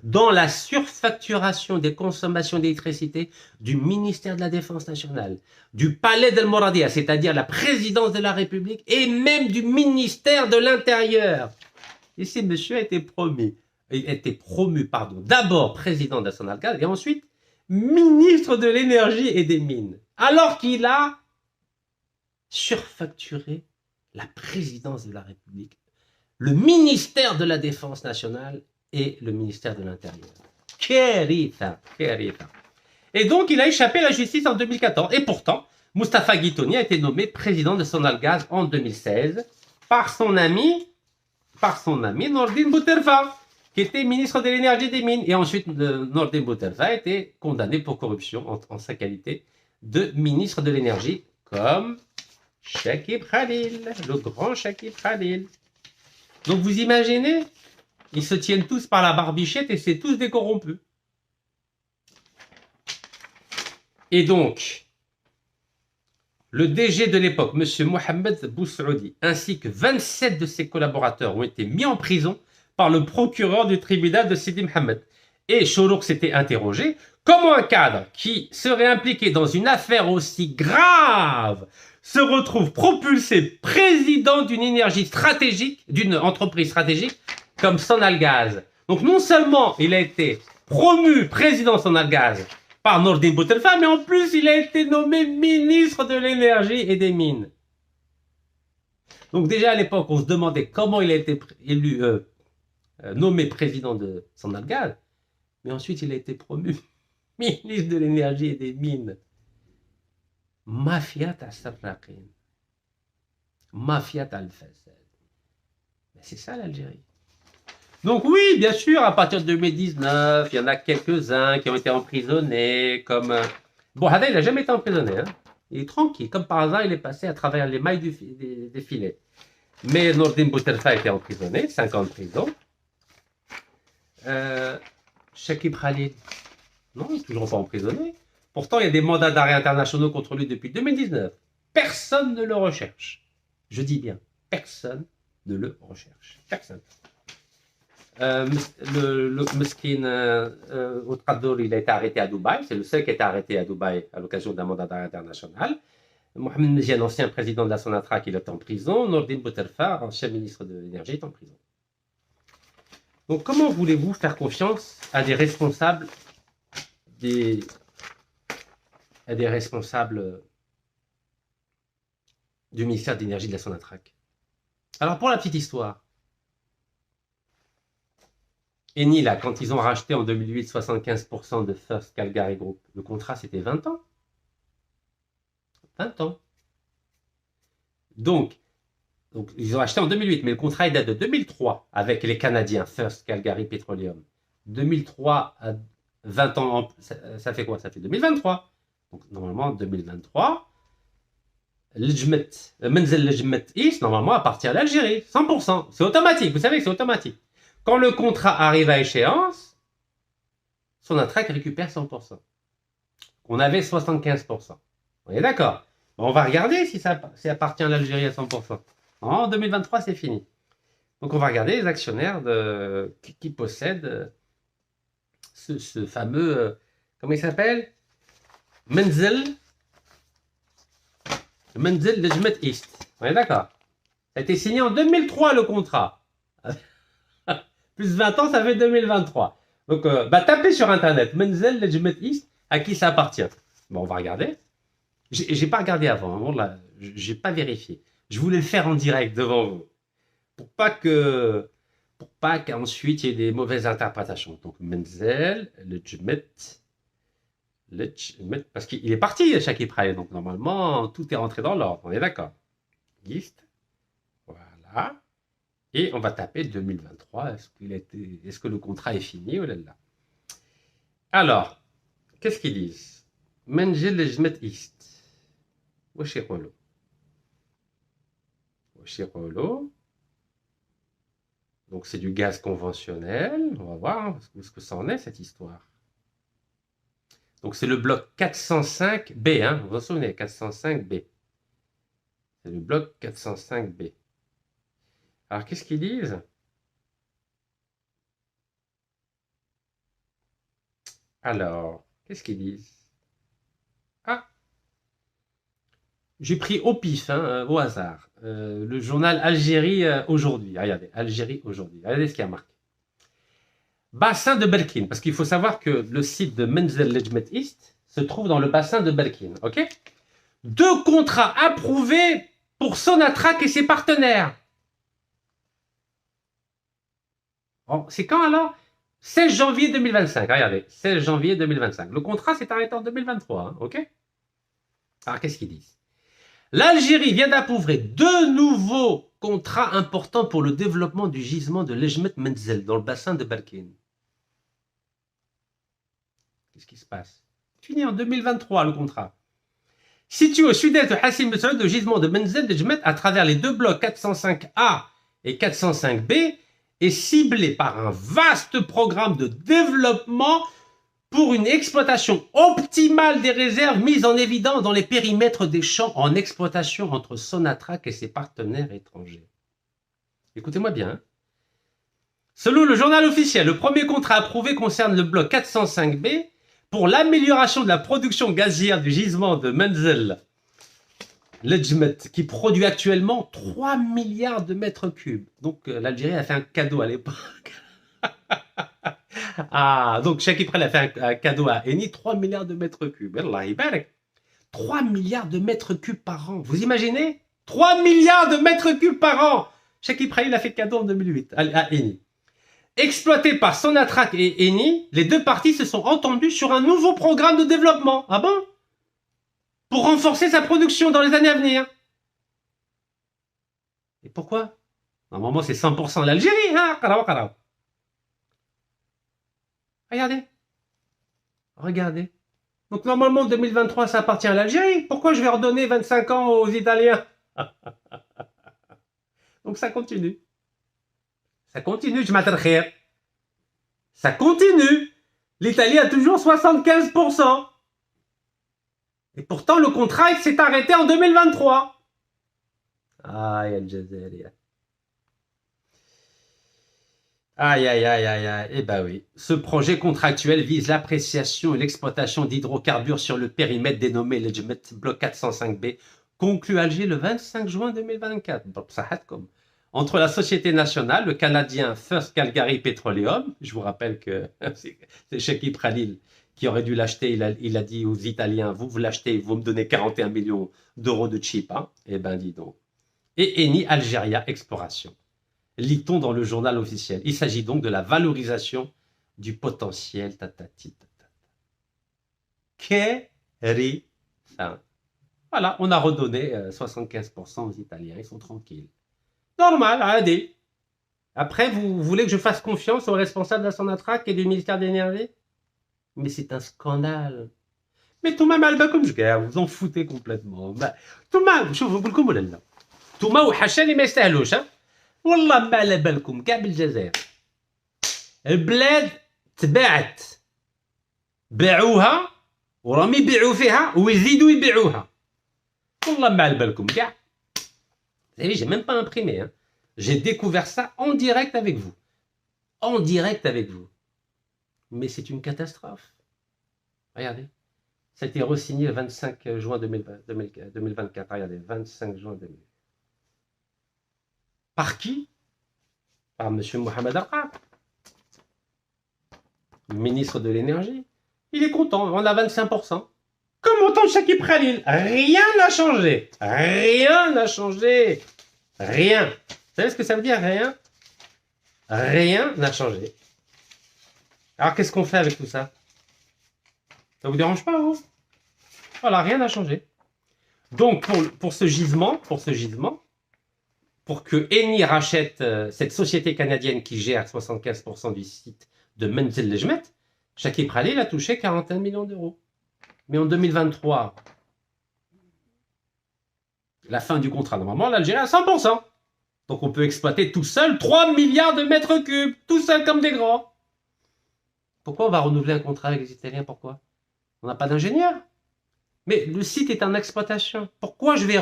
dans la surfacturation des consommations d'électricité du ministère de la Défense nationale, du palais d'El Moradia, c'est-à-dire la présidence de la République, et même du ministère de l'Intérieur. Ici, monsieur a été promu, d'abord président de Sonalgaz et ensuite ministre de l'énergie et des mines, alors qu'il a surfacturé la présidence de la République, le ministère de la Défense nationale et le ministère de l'Intérieur. Kéritha. Et donc, il a échappé à la justice en 2014. Et pourtant, Moustapha Guitouni a été nommé président de Sonalgaz en 2016 par son ami Nordine Bouterfa, qui était ministre de l'énergie et des mines. Et ensuite, Nordine Bouterfa a été condamné pour corruption en sa qualité de ministre de l'énergie, comme Chakib Khalil, le grand Chakib Khalil. Donc vous imaginez, ils se tiennent tous par la barbichette et c'est tous des corrompus. Et donc, le DG de l'époque, M. Mohamed Boussaoudi, ainsi que 27 de ses collaborateurs ont été mis en prison par le procureur du tribunal de Sidi Mohamed. Et Chourouk s'était interrogé, comment un cadre qui serait impliqué dans une affaire aussi grave se retrouve propulsé président d'une énergie stratégique, d'une entreprise stratégique comme Sonalgaz. Donc non seulement il a été promu président Sonalgaz par Nordine Boutelfa, mais en plus il a été nommé ministre de l'énergie et des mines. Donc déjà à l'époque on se demandait comment il a été élu, nommé président de Sonalgaz, mais ensuite il a été promu ministre de l'énergie et des mines. Mafia al-Sarraqin. Mafia al-Fasad. C'est ça l'Algérie. Donc oui, bien sûr, à partir de 2019, il y en a quelques-uns qui ont été emprisonnés, comme... Bon, Hada, il n'a jamais été emprisonné. Hein. Il est tranquille. Comme par hasard, il est passé à travers les mailles des filets. Mais Nordine Bouterfa a été emprisonné, 5 ans de prison. Chakib Khalil, non, il n'est toujours pas emprisonné. Pourtant, il y a des mandats d'arrêt internationaux contre lui depuis 2019. Personne ne le recherche. Je dis bien, personne ne le recherche. Personne. Le Meskin Outradour, il a été arrêté à Dubaï. C'est le seul qui a été arrêté à Dubaï à l'occasion d'un mandat d'arrêt international. Mohamed Mejian, ancien président de la Sonatrach, il est en prison. Nordine Bouterfa, ancien ministre de l'énergie, est en prison. Donc, comment voulez-vous faire confiance à des responsables du ministère de l'énergie de la Sonatrach? Alors, pour la petite histoire, Eni, là, quand ils ont racheté en 2008 75% de First Calgary Group, le contrat, c'était 20 ans. 20 ans. Donc, ils ont acheté en 2008, mais le contrat il date de 2003 avec les Canadiens, First Calgary Petroleum. 2003 à 20 ans, ça fait quoi? Ça fait 2023. Donc, normalement, 2023, Menzel Lejmet East, normalement, appartient à l'Algérie, 100%. C'est automatique, vous savez que c'est automatique. Quand le contrat arrive à échéance, Sonatrach récupère 100%. On avait 75%. On est d'accord? On va regarder si ça appartient à l'Algérie à 100%. En 2023, c'est fini. Donc, on va regarder les actionnaires qui possèdent ce fameux... comment il s'appelle? Menzel Lejmet East. On est d'accord? Ça a été signé en 2003, le contrat. Plus 20 ans, ça fait 2023. Donc, tapez sur Internet, Menzel Lejmet East, à qui ça appartient. Bon, on va regarder. J'ai pas regardé avant, hein, j'ai pas vérifié. Je voulais le faire en direct devant vous. Pour pas qu'ensuite il y ait des mauvaises interprétations. Donc, Menzel Lejmet, parce qu'il est parti, Chakib Khalil. Donc, normalement, tout est rentré dans l'ordre. On est d'accord? Liste. Voilà. Et on va taper 2023. Est-ce que le contrat est fini? Oh là là. Alors, qu'est-ce qu'ils disent? Menzel Lejmet East. واش يقولوا Donc c'est du gaz conventionnel. On va voir où est-ce que ça en est, cette histoire. Donc c'est le bloc 405B, hein, vous vous souvenez, 405B. C'est le bloc 405B. Alors qu'est-ce qu'ils disent? Alors, qu'est-ce qu'ils disent? Ah, j'ai pris au pif, hein, au hasard, le journal Algérie aujourd'hui. Regardez, Algérie aujourd'hui. Regardez ce qu'il y a marqué. Bassin de Berkine, parce qu'il faut savoir que le site de Menzel Lejmet East se trouve dans le bassin de Berkine, ok? 2 contrats approuvés pour Sonatrach et ses partenaires. Oh, c'est quand alors? 16 janvier 2025, regardez, 16 janvier 2025. Le contrat s'est arrêté en 2023, hein, ok? Alors, qu'est-ce qu'ils disent? L'Algérie vient d'approuver 2 nouveaux contrats importants pour le développement du gisement de Lejmet Menzel dans le bassin de Berkine. Qu'est-ce qui se passe? Fini en 2023 le contrat. Situé au sud-est de Hassim Messoud, le gisement de Menzel Lejmet à travers les 2 blocs 405A et 405B est ciblé par un vaste programme de développement pour une exploitation optimale des réserves mises en évidence dans les périmètres des champs en exploitation entre Sonatrach et ses partenaires étrangers. Écoutez-moi bien. Hein. Selon le journal officiel, le premier contrat approuvé concerne le bloc 405B pour l'amélioration de la production gazière du gisement de Menzel Lejmet, qui produit actuellement 3 milliards de mètres cubes. Donc l'Algérie a fait un cadeau à l'époque. Ah, donc Cheikh Ibrahim a fait un cadeau à Eni, 3 milliards de mètres cubes. Allah ibarak. 3 milliards de mètres cubes par an. Vous imaginez? 3 milliards de mètres cubes par an. Cheikh Ibrahim a fait cadeau en 2008 à Eni. Exploité par Sonatrach et Eni, les 2 parties se sont entendues sur un nouveau programme de développement. Ah bon? Pour renforcer sa production dans les années à venir. Et pourquoi? Normalement, c'est 100% l'Algérie. Hein. Regardez. Regardez. Donc, normalement, 2023, ça appartient à l'Algérie. Pourquoi je vais redonner 25 ans aux Italiens? Donc, ça continue. Ça continue, je m'attrape. Ça continue. L'Italie a toujours 75%. Et pourtant, le contrat s'est arrêté en 2023. Aïe, Al-Jazair. Aïe, aïe, aïe, aïe, aïe. Eh ben oui. Ce projet contractuel vise l'appréciation et l'exploitation d'hydrocarbures sur le périmètre dénommé Lejmet Bloc 405B, conclu à Alger le 25 juin 2024. Entre la société nationale, le Canadien First Calgary Petroleum, je vous rappelle que c'est Cheikh Ibrahim qui aurait dû l'acheter, il a dit aux Italiens, vous l'achetez, vous me donnez 41 millions d'euros de chip. Hein. Eh ben dis donc. Et Eni Algeria Exploration. Lit-on dans le journal officiel. Il s'agit donc de la valorisation du potentiel. Kéri. Voilà, on a redonné 75% aux Italiens, ils sont tranquilles. Normal, allez. Après, vous voulez que je fasse confiance aux responsables de la Sonatrach et du ministère de l'Énergie? Mais c'est un scandale. Mais tout le monde comme je gagne, vous en foutez complètement. Tout le monde, je vous le dis. Tout le monde, hachani ما يستاهلوش. والله ما على بالكم كاع بالجزائر. البلاد تباعت. باعوها وراهم يبيعوا فيها ويزيدوا يبيعوها. والله ما على بالكم كاع. Vous savez, j'ai même pas imprimé. Hein. J'ai découvert ça en direct avec vous. En direct avec vous. Mais c'est une catastrophe. Regardez. Ça a été re-signé le 25 juin 2024. Regardez, 25 juin 2024. Par qui? Par M. Mohamed Arqab, ministre de l'Énergie. Il est content, on a 25%. Comme autant de Cheikh Ibrahim. Rien n'a changé. Rien n'a changé. Rien. Vous savez ce que ça veut dire, rien? Rien n'a changé. Alors, qu'est-ce qu'on fait avec tout ça? Ça vous dérange pas, vous? Voilà, rien n'a changé. Donc, pour ce gisement, pour que Eni rachète cette société canadienne qui gère 75% du site de Menzel Lejmet, Cheikh Ibrahim a touché 41 millions d'euros. Mais en 2023, la fin du contrat, normalement, l'Algérie a 100%. Donc on peut exploiter tout seul 3 milliards de mètres cubes, tout seul comme des grands. Pourquoi on va renouveler un contrat avec les Italiens? Pourquoi? On n'a pas d'ingénieur. Mais le site est en exploitation. Pourquoi je vais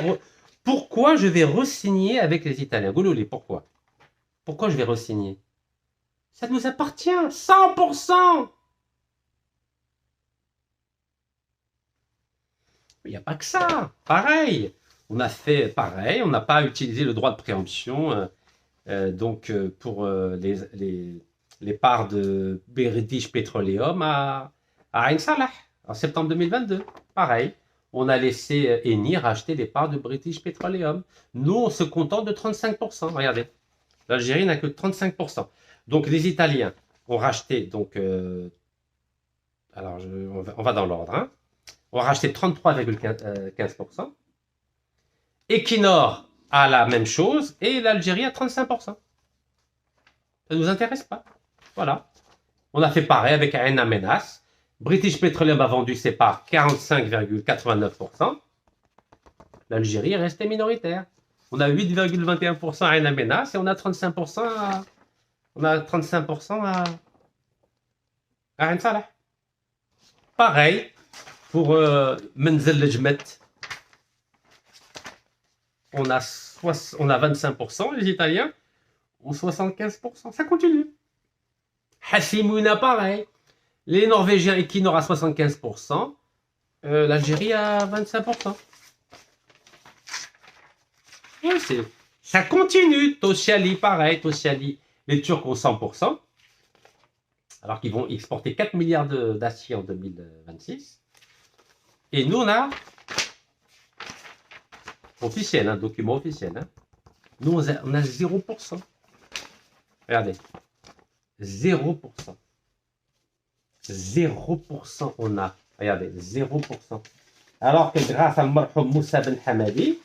re-signer avec les Italiens? Goulouli, pourquoi? Pourquoi je vais re-signer? Ça nous appartient, 100%. Il n'y a pas que ça. Pareil. On a fait pareil. On n'a pas utilisé le droit de préemption pour les parts de British Petroleum à Ain Salah en septembre 2022. Pareil. On a laissé Eni racheter les parts de British Petroleum. Nous, on se contente de 35%. Regardez. L'Algérie n'a que 35%. Donc, les Italiens ont racheté, donc, on va dans l'ordre, hein. On a racheté 33,15%. Equinor a la même chose et l'Algérie a 35%. Ça ne nous intéresse pas. Voilà. On a fait pareil avec Ain Amenas. British Petroleum a vendu ses parts 45,89%. L'Algérie est restée minoritaire. On a 8,21% à Ain Amenas et on a 35% à Ain Salah. Pareil pour Menzel Lejmet. On a 25%, les Italiens ont 75%. Ça continue. Hashimouna, pareil. Les Norvégiens Equinor à 75%. L'Algérie à 25%. Ouais, ça continue. Tosyali, pareil. Tosyali, les Turcs ont 100%. Alors qu'ils vont exporter 4 milliards d'acier en 2026. Et nous, on a officiel, un document officiel. Hein. Nous, on a 0%. Regardez. 0%. 0% on a. Regardez, 0%. Alors que grâce à Marhoum Moussa Ben Hamadi,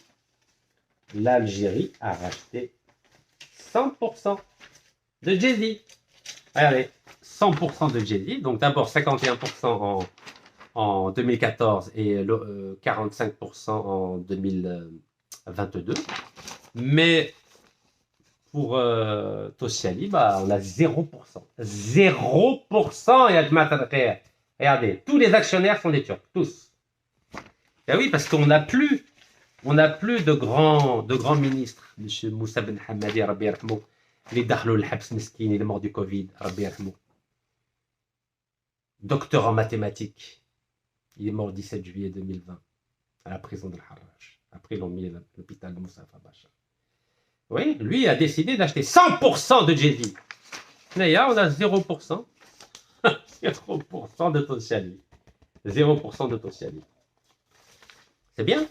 l'Algérie a racheté 100% de Jedi. Regardez, 100% de Jedi. Donc d'abord 51% en 2014 et 45% en 2022. Mais pour Tosyali, on a 0%. 0%, et regardez, tous les actionnaires sont des Turcs, tous. Et oui, parce qu'on n'a plus de grands ministres. M. Moussa Ben Hamadi, Rabbi Yarhamou, les Dahlou al-Habs Meskin, il est mort du Covid, Rabbi Yarhamou. Docteur en mathématiques, il est mort le 17 juillet 2020 à la prison de Al-Harraj. Après, ils l'ont mis à l'hôpital de Moussa Fabacha. Oui, lui a décidé d'acheter 100% de Jedi. Naya, on a 0%. 0% de Tosyali. 0% de Tosyali. C'est bien.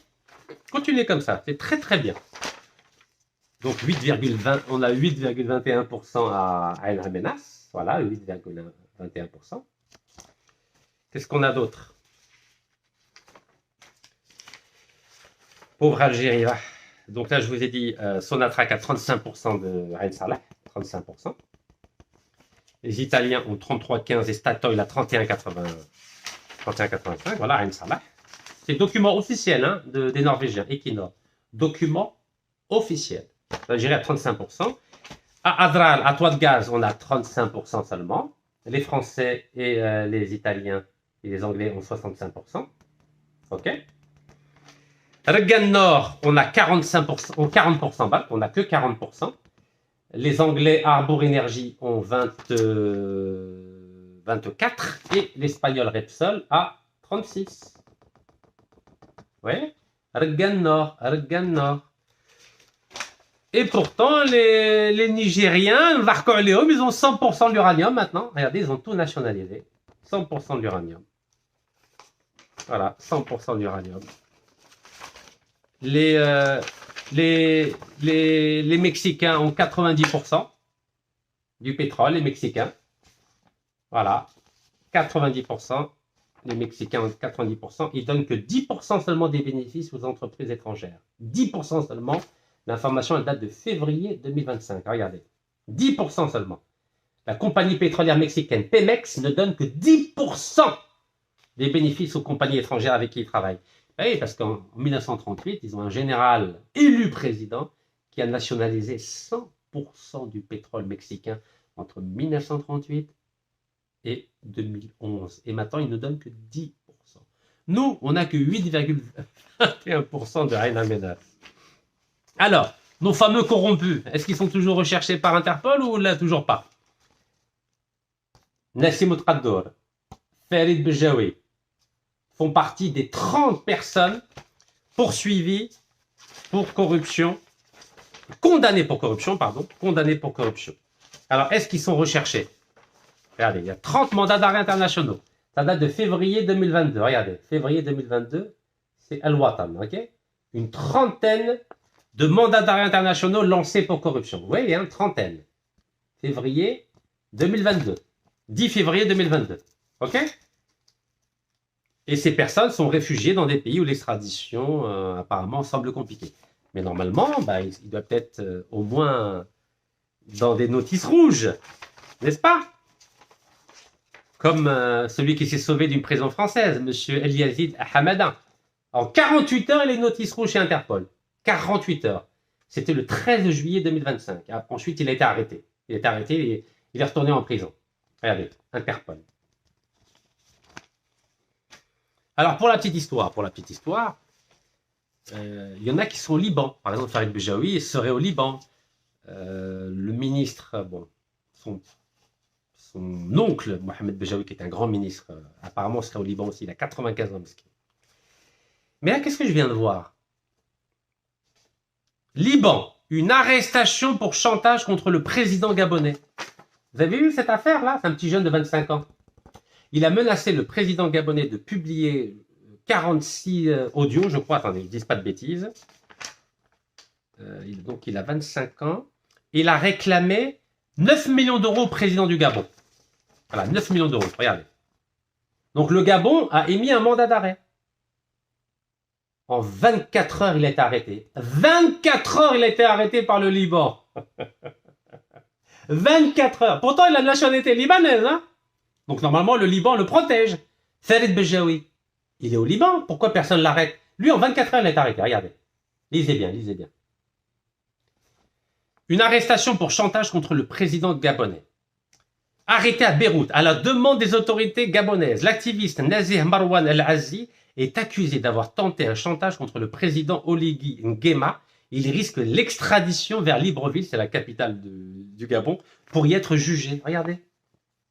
Continuez comme ça. C'est très très bien. Donc 8,20, on a 8,21% à Ain Amenas. Voilà, 8,21%. Qu'est-ce qu'on a d'autre? Pauvre Algérie. Donc là, je vous ai dit, Sonatrach a 35% de Ain Salah. 35%. Les Italiens ont 33,15 et Statoil a 31,85. Voilà, Ain Salah. C'est document officiel hein, des Norvégiens, Equinor. Document officiel. L'Algérie à 35%. À Adral, à Toit de Gaz, on a 35% seulement. Les Français et les Italiens et les Anglais ont 65%. OK. Regan Nord, on a 45%, 40% bac, on n'a que 40%. Les Anglais Harbour Energy ont 24 et l'Espagnol Repsol à 36. Oui, Regan Nord, Regan Nord. Et pourtant, les Nigériens, Varcoleum, ils ont 100% de l'uranium maintenant. Regardez, ils ont tout nationalisé. 100% de l'uranium. Voilà, 100% de l'uranium. Les Mexicains ont 90% du pétrole, les Mexicains. Voilà, 90%. Les Mexicains ont 90%. Ils donnent que 10% seulement des bénéfices aux entreprises étrangères. 10% seulement. L'information, elle date de février 2025. Regardez, 10% seulement. La compagnie pétrolière mexicaine Pemex ne donne que 10% des bénéfices aux compagnies étrangères avec qui ils travaillent. Oui, parce qu'en 1938, ils ont un général élu président qui a nationalisé 100% du pétrole mexicain entre 1938 et 2011. Et maintenant, il ne donne que 10%. Nous, on n'a que 8,21% de Ain al-Ménas. Alors, nos fameux corrompus, est-ce qu'ils sont toujours recherchés par Interpol ou là, toujours pas? Nassim Tqaddour, Farid Bejaoui font partie des 30 personnes poursuivies pour corruption, condamnées pour corruption. Alors, est-ce qu'ils sont recherchés? Regardez, il y a 30 mandats d'arrêt internationaux. Ça date de février 2022. Regardez, février 2022, c'est Al-Watan, ok? Une trentaine de mandats d'arrêt internationaux lancés pour corruption. Vous voyez, une trentaine. Février 2022. 10 février 2022. Ok? Et ces personnes sont réfugiées dans des pays où l'extradition, apparemment, semble compliquée. Mais normalement, il doit peut-être au moins dans des notices rouges. N'est-ce pas? Comme celui qui s'est sauvé d'une prison française, M. El Yazid Hamadan. En 48 heures, il est notice rouge chez Interpol. 48 heures. C'était le 13 juillet 2025. Ensuite, il a été arrêté. Il est retourné en prison. Regardez, Interpol. Alors, pour la petite histoire, il y en a qui sont au Liban. Par exemple, Farid Bejaoui serait au Liban. Le ministre, son oncle, Mohamed Bejaoui, qui est un grand ministre, apparemment serait au Liban aussi. Il a 95 ans. Mais là, qu'est-ce que je viens de voir? Liban, une arrestation pour chantage contre le président gabonais. Vous avez vu cette affaire-là? C'est un petit jeune de 25 ans. Il a menacé le président gabonais de publier 46 audios, je crois. Attendez, je ne dis pas de bêtises. Donc, il a 25 ans. Il a réclamé 9 millions d'euros au président du Gabon. Voilà, 9 millions d'euros, regardez. Donc, le Gabon a émis un mandat d'arrêt. En 24 heures, il a été arrêté. 24 heures, il a été arrêté par le Liban. 24 heures. Pourtant, il a la nationalité libanaise. Hein? Donc, normalement, le Liban le protège. Farid Bejaoui, il est au Liban. Pourquoi personne ne l'arrête? Lui, en 24 heures, il a été arrêté. Regardez. Lisez bien, lisez bien. Une arrestation pour chantage contre le président gabonais. Arrêté à Beyrouth, à la demande des autorités gabonaises, l'activiste Nazih Marwan El-Azi est accusé d'avoir tenté un chantage contre le président Oligui Nguema. Il risque l'extradition vers Libreville, c'est la capitale du Gabon, pour y être jugé. Regardez.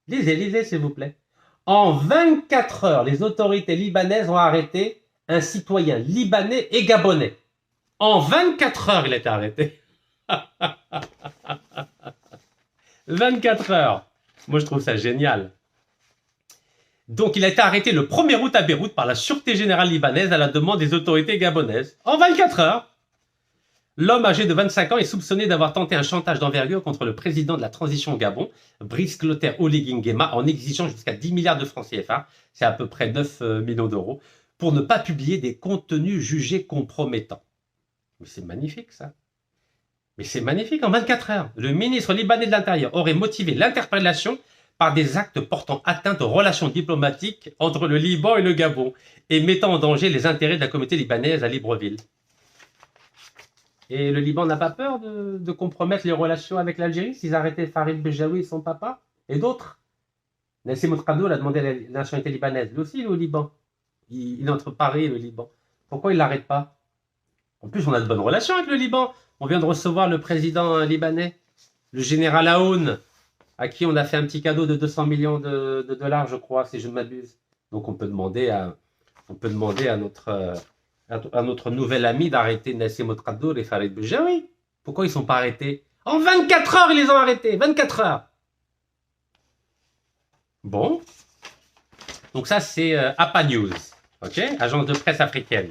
Lisez, s'il vous plaît. En 24 heures, les autorités libanaises ont arrêté un citoyen libanais et gabonais. En 24 heures, il a été arrêté. 24 heures. Moi, je trouve ça génial. Donc, il a été arrêté le 1er août à Beyrouth par la Sûreté Générale Libanaise à la demande des autorités gabonaises. En 24 heures. L'homme âgé de 25 ans est soupçonné d'avoir tenté un chantage d'envergure contre le président de la transition au Gabon, Brice Clotaire Oligui Nguema, en exigeant jusqu'à 10 milliards de francs CFA, c'est à peu près 9 millions d'euros, pour ne pas publier des contenus jugés compromettants. Mais c'est magnifique, ça. Mais c'est magnifique, en 24 heures. Le ministre libanais de l'Intérieur aurait motivé l'interpellation par des actes portant atteinte aux relations diplomatiques entre le Liban et le Gabon et mettant en danger les intérêts de la communauté libanaise à Libreville. Et le Liban n'a pas peur de compromettre les relations avec l'Algérie s'ils arrêtaient Farid Bejaoui et son papa et d'autres. Nassim Tqaddour a demandé la nationalité libanaise. Lui aussi, il est au Liban. Il est entre Paris et le Liban. Pourquoi il ne l'arrête pas? En plus, on a de bonnes relations avec le Liban. On vient de recevoir le président libanais, le général Aoun, à qui on a fait un petit cadeau de 200 millions de dollars, je crois, si je ne m'abuse. Donc, on peut demander à notre nouvel ami d'arrêter Nassim Tqaddour et Farid Bejaoui. Pourquoi ils ne sont pas arrêtés? En 24 heures, ils les ont arrêtés. 24 heures. Bon. Donc ça, c'est APA News. OK? Agence de presse africaine.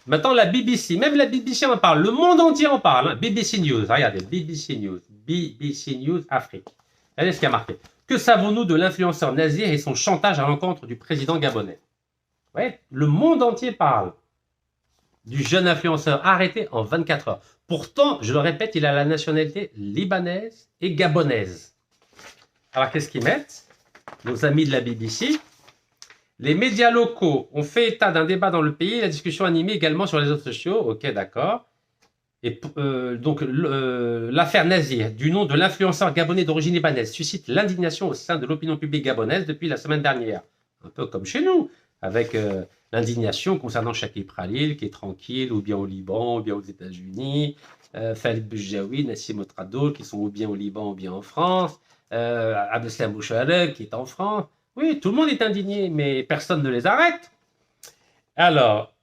Maintenant, la BBC. Même la BBC en parle. Le monde entier en parle. Hein. BBC News. Regardez. BBC News. BBC News Afrique. Regardez ce qu'il y a marqué. Que savons-nous de l'influenceur Nazir et son chantage à l'encontre du président gabonais? Ouais, le monde entier parle du jeune influenceur arrêté en 24 heures. Pourtant, je le répète, il a la nationalité libanaise et gabonaise. Alors, qu'est-ce qu'ils mettent? Nos amis de la BBC. Les médias locaux ont fait état d'un débat dans le pays, la discussion animée également sur les réseaux sociaux. Ok, d'accord. Et donc, l'affaire Nazir, du nom de l'influenceur gabonais d'origine libanaise, suscite l'indignation au sein de l'opinion publique gabonaise depuis la semaine dernière. Un peu comme chez nous, avec l'indignation concernant Shakib Khalil, qui est tranquille, ou bien au Liban, ou bien aux États-Unis, Khalid Boujaoui, Nassim Ouattara, qui sont ou bien au Liban, ou bien en France, Abdeslam Bouchareb, qui est en France. Oui, tout le monde est indigné, mais personne ne les arrête. Alors,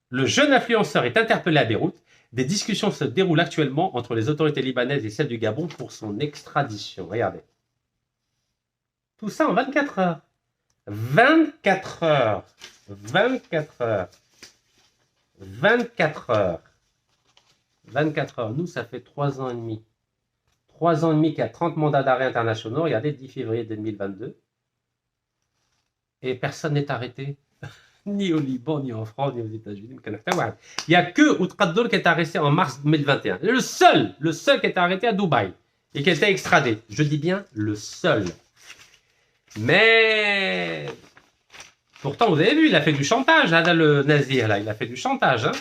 le jeune influenceur est interpellé à Beyrouth. Des discussions se déroulent actuellement entre les autorités libanaises et celles du Gabon pour son extradition. Regardez. Tout ça en 24 heures. 24 heures. 24 heures. 24 heures. 24 heures. Nous, ça fait 3 ans et demi. 3 ans et demi qu'il y a 30 mandats d'arrêt internationaux. Regardez, 10 février 2022. Et personne n'est arrêté. Ni au Liban, ni en France, ni aux États-Unis. Il n'y a que Outkaddour qui est arrêté en mars 2021. Le seul qui est arrêté à Dubaï et qui a été extradé. Je dis bien le seul. Mais pourtant, vous avez vu, il a fait du chantage, hein, le Nazir, là. Il a fait du chantage. Hein.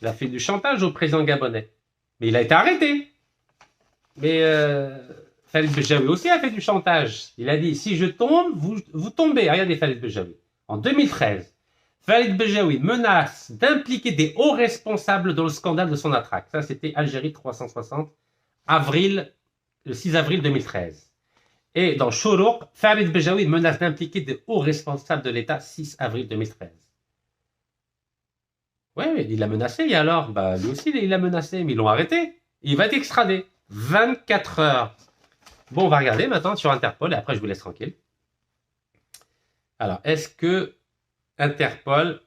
Il a fait du chantage au président gabonais. Mais il a été arrêté. Mais Khalid Boujaoui aussi a fait du chantage. Il a dit, si je tombe, vous tombez. Regardez Khalid Boujaoui. En 2013, Khalid Boujaoui menace d'impliquer des hauts responsables dans le scandale de son attraque. Ça, c'était Algérie 360, le 6 avril 2013. Et dans Chourouk, Khalid Boujaoui menace d'impliquer des hauts responsables de l'État 6 avril 2013. Ouais, il l'a menacé, et alors lui aussi, il l'a menacé, mais ils l'ont arrêté. Il va être extradé. 24 heures. Bon, on va regarder maintenant sur Interpol, et après je vous laisse tranquille. Alors, est-ce que Interpol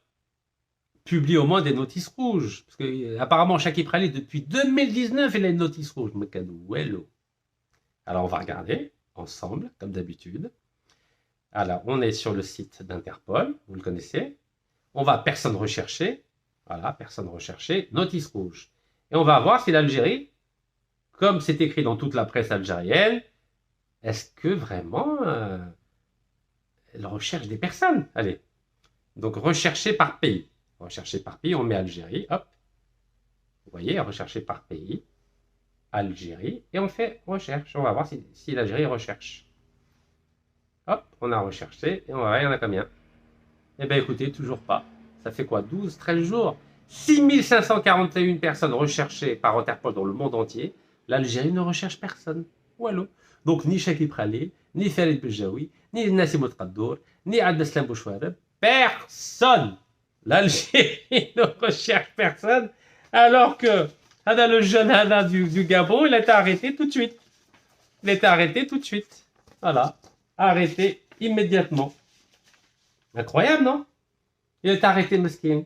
publie au moins des notices rouges? Parce que apparemment, Shakib Khalil, depuis 2019, il a une notice rouge. Alors, on va regarder ensemble, comme d'habitude. Alors, on est sur le site d'Interpol, vous le connaissez. On va personne recherchée. Voilà, personne recherchée, notice rouge. Et on va voir si l'Algérie, comme c'est écrit dans toute la presse algérienne, est-ce que vraiment elle recherche des personnes? Allez. Donc, rechercher par pays. Rechercher par pays, on met Algérie, hop. Vous voyez, rechercher par pays. Algérie. Et on fait recherche. On va voir si l'Algérie recherche. Hop, on a recherché. Et on va voir, il y en a combien? Eh bien, écoutez, toujours pas. Ça fait quoi? 12, 13 jours? 6541 personnes recherchées par Interpol dans le monde entier. L'Algérie ne recherche personne. Voilà. Donc, ni Shakib Khalil, ni Khalid Boujaoui, ni Nassim Ouattara, ni Abdeslam Bouchareb. Personne. L'Algérie ne recherche personne. Alors que le jeune Hana du Gabon, il a été arrêté tout de suite. Il a été arrêté tout de suite. Voilà. Arrêté immédiatement. Incroyable, non? Il est arrêté, mesquin.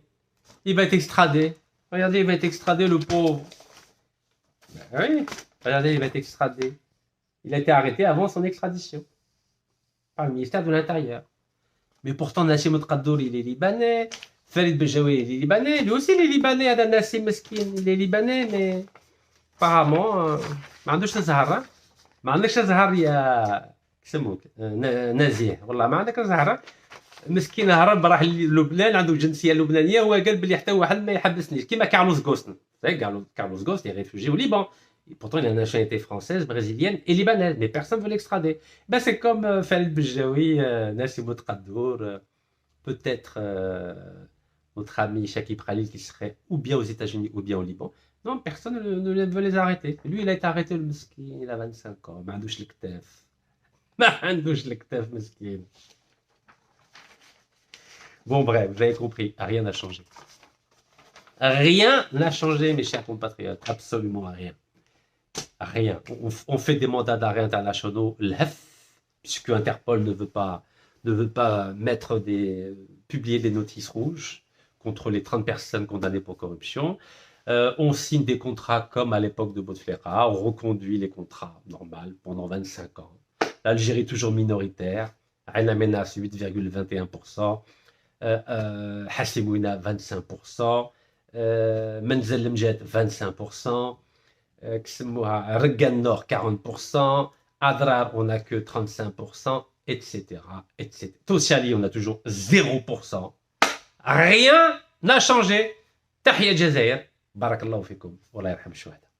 Il va être extradé. Regardez, il va être extradé, le pauvre. Ben oui. Regardez, il va être extradé. Il a été arrêté avant son extradition. Par le ministère de l'Intérieur. Mais pourtant, Nassim Ouattara, il est libanais. Khalid Boujaoui, il est libanais. Lui aussi, il est libanais. Adam Nassim Meskin, il est libanais, mais apparemment, ما عندوش زهرة. ما عندكش زهر يا كسموك نازيه. والله ما عندك زهرة. مسكين هرب راح للبنان عنده الجنسيه اللبنانيه هو قال بلي حتى واحد ما يحبسنيش كيما كارلوس غوست. Carlos Ghosn est réfugié au Liban. Et pourtant, il a une nationalité française, brésilienne et libanaise, mais personne ne veut l'extrader. Ben, c'est comme Khalid Boujaoui, Nassim Ouattara, peut-être notre ami Shakib Khalil qui serait ou bien aux États-Unis ou bien au Liban. Non, personne ne veut les arrêter. Lui, il a été arrêté, le mesquin, il a 25 ans. ما عندوش الكتاف. ما عندوش الكتاف مسكين. Bon, bref, vous avez compris, rien n'a changé. Rien n'a changé, mes chers compatriotes, absolument rien. Rien. On fait des mandats d'arrêt internationaux, puisque Interpol ne veut pas publier des notices rouges contre les 30 personnes condamnées pour corruption. On signe des contrats comme à l'époque de Bouteflika, on reconduit les contrats normaux pendant 25 ans. L'Algérie toujours minoritaire, Ain Amenas 8,21%. Hassimouina 25%, Menzel Lemjet 25%, Regan Nord 40%, Adrar on n'a que 35%, etc. Tossiali on a toujours 0%. Rien n'a changé. Tahia Jazair, بارك الله فيكم والله يرحم الشهداء.